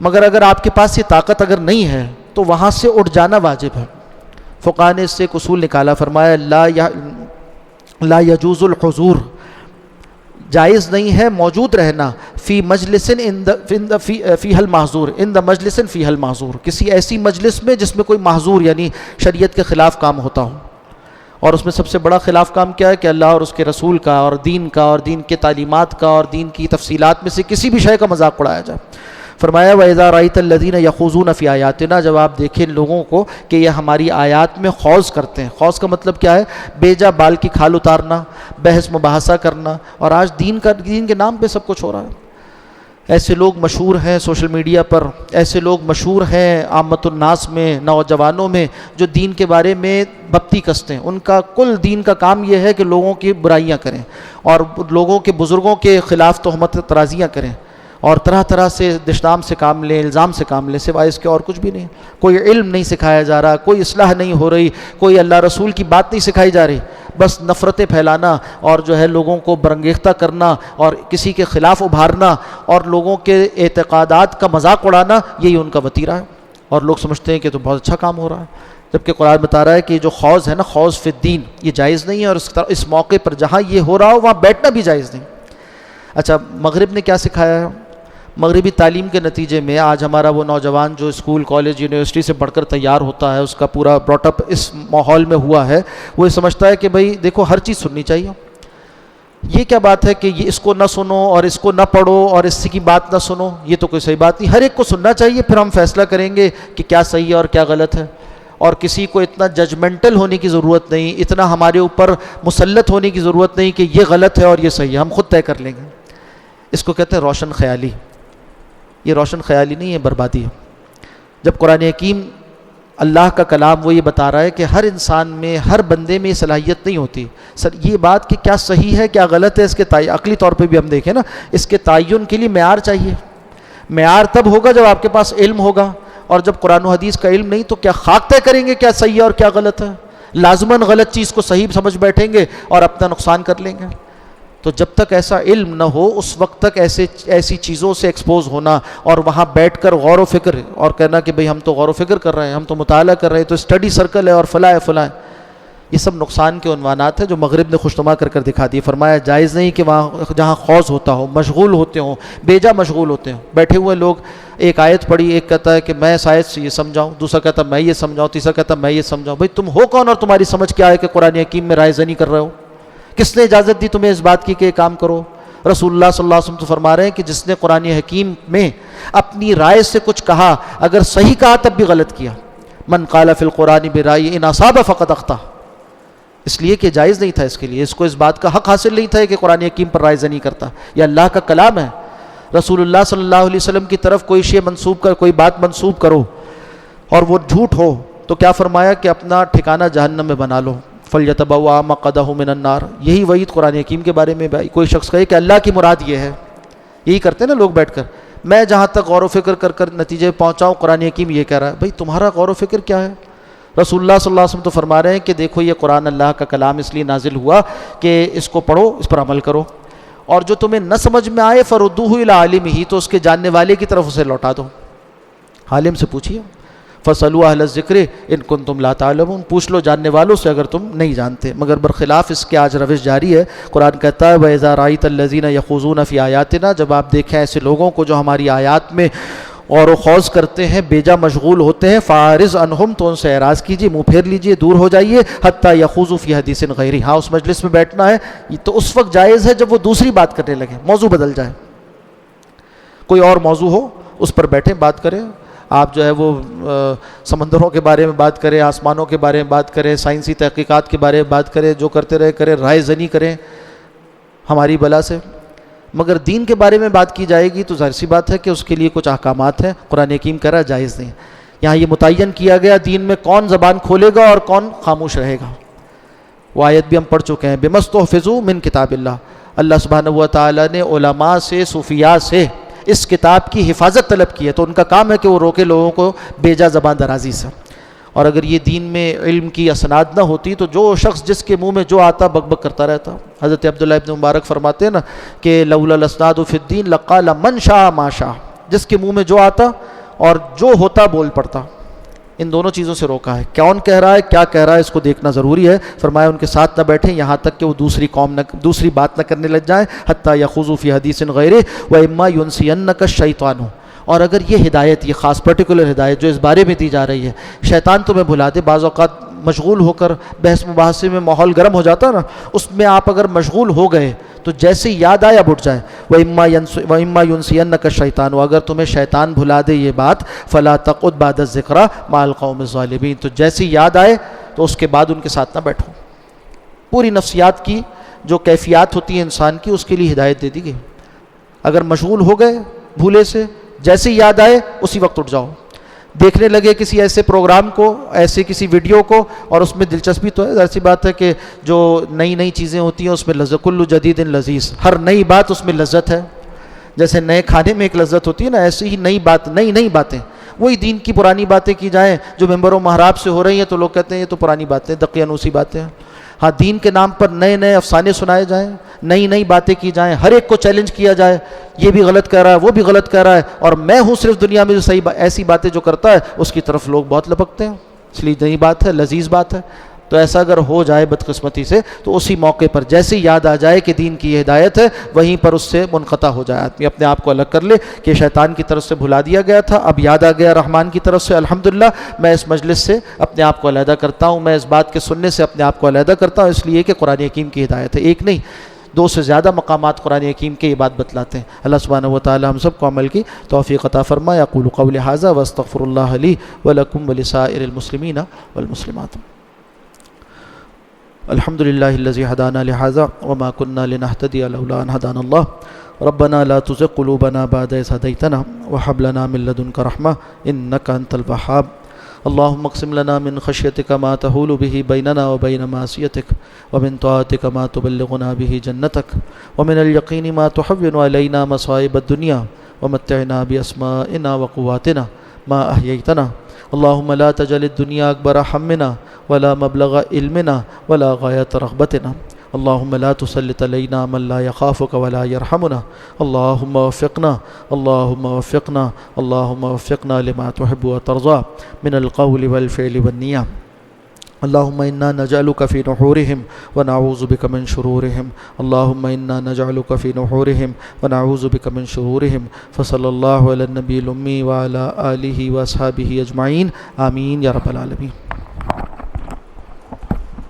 مگر اگر آپ کے پاس یہ طاقت اگر نہیں ہے تو وہاں سے اٹھ جانا واجب ہے۔ فقہاء نے اس سے ایک اصول نکالا، فرمایا لا یجوز الحضور، جائز نہیں ہے موجود رہنا، فی مجلس فیہ المحظور، عند مجلس فیہ المحظور، کسی ایسی مجلس میں جس میں کوئی محظور یعنی شریعت کے خلاف کام ہوتا ہو۔ اور اس میں سب سے بڑا خلاف کام کیا ہے کہ اللہ اور اس کے رسول کا اور دین کا اور دین کے تعلیمات کا اور دین کی تفصیلات میں سے کسی بھی شے کا مذاق اڑایا جائے۔ فرمایا وَإِذَا رَأَيْتَ الَّذِينَ يَخُوضُونَ فِي آيَاتِنَا، جب آپ دیکھیں ان لوگوں کو کہ یہ ہماری آیات میں خوض کرتے ہیں۔ خوض کا مطلب کیا ہے؟ بیجا بال کی کھال اتارنا، بحث مباحثہ کرنا، اور آج دین کے نام پہ سب کچھ ہو رہا ہے۔ ایسے لوگ مشہور ہیں سوشل میڈیا پر، ایسے لوگ مشہور ہیں عامت الناس میں، نوجوانوں میں، جو دین کے بارے میں بھپتی کستے ہیں۔ ان کا کل دین کا کام یہ ہے کہ لوگوں کی برائیاں کریں اور لوگوں کے بزرگوں کے خلاف تہمت ترازیاں کریں اور طرح طرح سے دشنام سے کام لیں، الزام سے کام لیں، سوائے اس کے اور کچھ بھی نہیں۔ کوئی علم نہیں سکھایا جا رہا، کوئی اصلاح نہیں ہو رہی، کوئی اللہ رسول کی بات نہیں سکھائی جا رہی، بس نفرتیں پھیلانا اور جو ہے لوگوں کو برانگیختہ کرنا اور کسی کے خلاف ابھارنا اور لوگوں کے اعتقادات کا مذاق اڑانا، یہی ان کا وتیرہ ہے۔ اور لوگ سمجھتے ہیں کہ تو بہت اچھا کام ہو رہا ہے، جبکہ قرآن بتا رہا ہے کہ جو خوض ہے نا، خوض فی الدین، یہ جائز نہیں ہے، اور اس موقع پر جہاں یہ ہو رہا ہو وہاں بیٹھنا بھی جائز نہیں۔ اچھا، مغرب نے کیا سکھایا ہے؟ مغربی تعلیم کے نتیجے میں آج ہمارا وہ نوجوان جو اسکول، کالج، یونیورسٹی سے پڑھ کر تیار ہوتا ہے، اس کا پورا براٹ اپ اس ماحول میں ہوا ہے، وہ یہ سمجھتا ہے کہ بھئی دیکھو ہر چیز سننی چاہیے، یہ کیا بات ہے کہ یہ اس کو نہ سنو اور اس کو نہ پڑھو اور اس کی بات نہ سنو؟ یہ تو کوئی صحیح بات نہیں. ہر ایک کو سننا چاہیے، پھر ہم فیصلہ کریں گے کہ کیا صحیح ہے اور کیا غلط ہے. اور کسی کو اتنا ججمنٹل ہونے کی ضرورت نہیں، اتنا ہمارے اوپر مسلط ہونے کی ضرورت نہیں کہ یہ غلط ہے اور یہ صحیح ہے. ہم خود طے کر لیں گے. اس کو کہتے ہیں روشن خیالی. یہ روشن خیالی نہیں ہے، بربادی ہے. جب قرآن حکیم اللہ کا کلام وہ یہ بتا رہا ہے کہ ہر انسان میں، ہر بندے میں یہ صلاحیت نہیں ہوتی. سر یہ بات کہ کیا صحیح ہے کیا غلط ہے، اس کے عقلی طور پہ بھی ہم دیکھیں نا، اس کے تعین کے لیے معیار چاہیے. معیار تب ہوگا جب آپ کے پاس علم ہوگا، اور جب قرآن و حدیث کا علم نہیں تو کیا خاک طے کریں گے کیا صحیح ہے اور کیا غلط ہے؟ لازماً غلط چیز کو صحیح سمجھ بیٹھیں گے اور اپنا نقصان کر لیں گے. تو جب تک ایسا علم نہ ہو اس وقت تک ایسی چیزوں سے ایکسپوز ہونا اور وہاں بیٹھ کر غور و فکر اور کہنا کہ بھئی ہم تو غور و فکر کر رہے ہیں، ہم تو مطالعہ کر رہے ہیں، تو اسٹڈی سرکل ہے اور فلاں ہے فلاں ہے، یہ سب نقصان کے عنوانات ہیں جو مغرب نے خوشنما کر دکھا دی. فرمایا جائز نہیں کہ وہاں جہاں خوض ہوتا ہو، مشغول ہوتے ہوں، بیجا مشغول ہوتے ہوں. بیٹھے ہوئے لوگ ایک آیت پڑھی، ایک کہتا ہے کہ میں اس آیت سے یہ سمجھاؤں، دوسرا کہتا ہے میں یہ سمجھاؤں، تیسرا کہتا ہے میں یہ سمجھاؤں. بھئی تم ہو کون اور تمہاری سمجھ کیا ہے کہ قرآن حکیم میں رائے زنی کر رہے ہو؟ کس نے اجازت دی تمہیں اس بات کی کہ یہ کام کرو؟ رسول اللہ صلی اللہ علیہ وسلم تو فرما رہے ہیں کہ جس نے قرآن حکیم میں اپنی رائے سے کچھ کہا، اگر صحیح کہا تب بھی غلط کیا. من قال فی القرآن برائے ان اصاب فقد اخطا. اس لیے کہ جائز نہیں تھا اس کے لیے، اس کو اس بات کا حق حاصل نہیں تھا کہ قرآن حکیم پر رائے زنی کرتا. یہ اللہ کا کلام ہے. رسول اللہ صلی اللہ علیہ وسلم کی طرف کوئی شے منسوب کر، کوئی بات منسوب کرو اور وہ جھوٹ ہو تو کیا فرمایا کہ اپنا ٹھکانہ جہنم میں بنا لو. فَلْيَتَبَوَّأْ مَقْعَدَهُ مِنَ النَّارِ. یہی وعید قرآن حکیم کے بارے میں کوئی شخص کہے کہ اللہ کی مراد یہ ہے. یہی کرتے ہیں نا لوگ بیٹھ کر، میں جہاں تک غور و فکر کر نتیجے پہنچاؤں قرآن حکیم یہ کہہ رہا ہے. بھئی تمہارا غور و فکر کیا ہے؟ رسول اللہ صلی اللہ علیہ وسلم تو فرما رہے ہیں کہ دیکھو یہ قرآن اللہ کا کلام اس لیے نازل ہوا کہ اس کو پڑھو، اس پر عمل کرو، اور جو تمہیں نہ سمجھ میں آئے فَرُدُّوهُ إِلَىٰ عَالِمِهِ، تو اس کے جاننے والے کی طرف اسے لوٹا دو. عالم سے پوچھیے، فَاسْأَلُوا أَهْلَ الذِّكْرِ إِن كُنتُمْ لَا تَعْلَمُونَ، پوچھ لو جاننے والوں سے اگر تم نہیں جانتے. مگر برخلاف اس کے آج روش جاری ہے. قرآن کہتا ہے وَإِذَا رَأَيْتَ الَّذِينَ يَخُوضُونَ فِي آيَاتِنَا، جب آپ دیکھیں ایسے لوگوں کو جو ہماری آیات میں غور و خوض کرتے ہیں، بیجا مشغول ہوتے ہیں، فَأَعْرِضْ عَنْهُمْ، تو ان سے اعراض کیجیے، منہ پھیر لیجیے، دور ہو جائیے. حَتَّى يَخُوضُوا فِي حَدِيثٍ غَيْرِهِ، ہاں اس مجلس میں بیٹھنا ہے یہ تو اس وقت جائز ہے جب وہ دوسری بات کرنے لگے، موضوع بدل جائے، کوئی اور موضوع ہو اس پر بیٹھیں بات کریں. آپ جو ہے وہ سمندروں کے بارے میں بات کریں، آسمانوں کے بارے میں بات کریں، سائنسی تحقیقات کے بارے میں بات کریں، جو کرتے رہے کریں، رائے زنی کریں ہماری بلا سے. مگر دین کے بارے میں بات کی جائے گی تو ظاہر سی بات ہے کہ اس کے لیے کچھ احکامات ہیں. قرآن حکیم کہہ رہا ہے جائز نہیں. یہاں یہ متعین کیا گیا دین میں کون زبان کھولے گا اور کون خاموش رہے گا. وہ آیت بھی ہم پڑھ چکے ہیں، بِمَسْتُحْفِظُوا مِن کتاب اللہ. اللہ سبحانہ و تعالیٰ نے علماء سے، صوفیاء سے اس کتاب کی حفاظت طلب کی ہے، تو ان کا کام ہے کہ وہ روکے لوگوں کو بیجا زبان درازی سے. اور اگر یہ دین میں علم کی اسناد نہ ہوتی تو جو شخص جس کے منہ میں جو آتا بک بک کرتا رہتا. حضرت عبداللہ ابن مبارک فرماتے ہیں نا کہ لولا الاسناد فی الدین لقال من شاء ما شاء، جس کے منہ میں جو آتا اور جو ہوتا بول پڑتا. ان دونوں چیزوں سے روکا ہے. کون کہہ رہا ہے، کیا کہہ رہا ہے، اس کو دیکھنا ضروری ہے. فرمایا ان کے ساتھ نہ بیٹھیں یہاں تک کہ وہ دوسری بات نہ کرنے لگ جائیں. حتیٰ یخوضوا فی حدیث غیرہ وإما ینسینک الشیطان. اور اگر یہ ہدایت، یہ خاص پرٹیکولر ہدایت جو اس بارے میں دی جا رہی ہے، شیطان تمہیں بھلا دے. بعض اوقات مشغول ہو کر بحث مباحثے میں ماحول گرم ہو جاتا ہے نا، اس میں آپ اگر مشغول ہو گئے تو جیسے یاد آیا اٹھ جائے. وَإِمَّا يُنْسِيَنَّكَ الشَّيْطَانُ، اگر تمہیں شیطان بھلا دے یہ بات، فَلَا تَقْعُدْ بَعْدَ الذِّكْرَىٰ مَعَ الْقَوْمِ الظَّالِمِينَ، تو جیسے یاد آئے تو اس کے بعد ان کے ساتھ نہ بیٹھو. پوری نفسیات کی جو کیفیات ہوتی ہیں انسان کی، اس کے لیے ہدایت دے دی گئی. اگر مشغول ہو گئے بھولے سے، جیسے یاد آئے اسی وقت اٹھ جاؤ. دیکھنے لگے کسی ایسے پروگرام کو، ایسے کسی ویڈیو کو، اور اس میں دلچسپی تو ہے، ظاہر سی بات ہے کہ جو نئی چیزیں ہوتی ہیں اس میں لذت، کل جدید لذیذ، ہر نئی بات اس میں لذت ہے. جیسے نئے کھانے میں ایک لذت ہوتی ہے نا، ایسی ہی نئی باتیں. وہی دین کی پرانی باتیں کی جائیں جو ممبر و محراب سے ہو رہی ہیں تو لوگ کہتے ہیں یہ تو پرانی باتیں، دقیانوسی باتیں. ہاں دین کے نام پر نئے افسانے سنائے جائیں، نئی باتیں کی جائیں، ہر ایک کو چیلنج کیا جائے، یہ بھی غلط کہہ رہا ہے، وہ بھی غلط کہہ رہا ہے، اور میں ہوں صرف دنیا میں جو صحیح ایسی باتیں جو کرتا ہے اس کی طرف لوگ بہت لپکتے ہیں. اس لیے نئی بات ہے، لذیذ بات ہے. تو ایسا اگر ہو جائے بدقسمتی سے تو اسی موقع پر جیسے یاد آ جائے کہ دین کی یہ ہدایت ہے، وہیں پر اس سے منقطع ہو جائے. آدمی اپنے آپ کو الگ کر لے کہ شیطان کی طرف سے بھلا دیا گیا تھا، اب یاد آ گیا رحمان کی طرف سے، الحمدللہ میں اس مجلس سے اپنے آپ کو علیحدہ کرتا ہوں، میں اس بات کے سننے سے اپنے آپ کو علیحدہ کرتا ہوں، اس لیے کہ قرآن حکیم کی ہدایت ہے. ایک نہیں، 2 سے زیادہ مقامات قرآن حکیم کے یہ بات بتلاتے ہیں۔ اللہ سبحانہ و تعالی ہم سب کو عمل کی توفیق عطا فرمائے۔ اقول قولی ھذا واستغفر اللہ لی ولکم ولسائر المسلمین والمسلمات۔ الحمد للہ الذی ھدانا لھذا وما كنا لنہتدی لولا ان ھدانا اللہ ربنا لا تزغ قلوبنا بعد إذ هديتنا وهب لنا من لدنك رحمة إنك أنت الوهاب اللهم اقسم لنا من خشيتك ما تحول به بيننا وبين معصيتك ومن طاعتك ما تبلغنا به جنتك ومن اليقين ما تحول علينا مصائب الدنيا ومتعنا بأسمائنا وقواتنا ما أحييتنا اللهم لا تجعل الدنيا أكبر همنا ولا مبلغ علمنا ولا غاية رغبتنا اللهم لا تسلط علينا من لا يخافك ولا يرحمنا اللهم وفقنا اللهم وفقنا لما تحب وترضى من القول والفعل والنية اللهم إنا نجعلك في نحورهم ونعوذ بك من شرورهم اللهم إنا نجعلك في نحورهم ونعوذ بك من شرورهم فصلى الله على النبي الأمي وعلى آله وأصحابه أجمعين آمين يا رب العالمين۔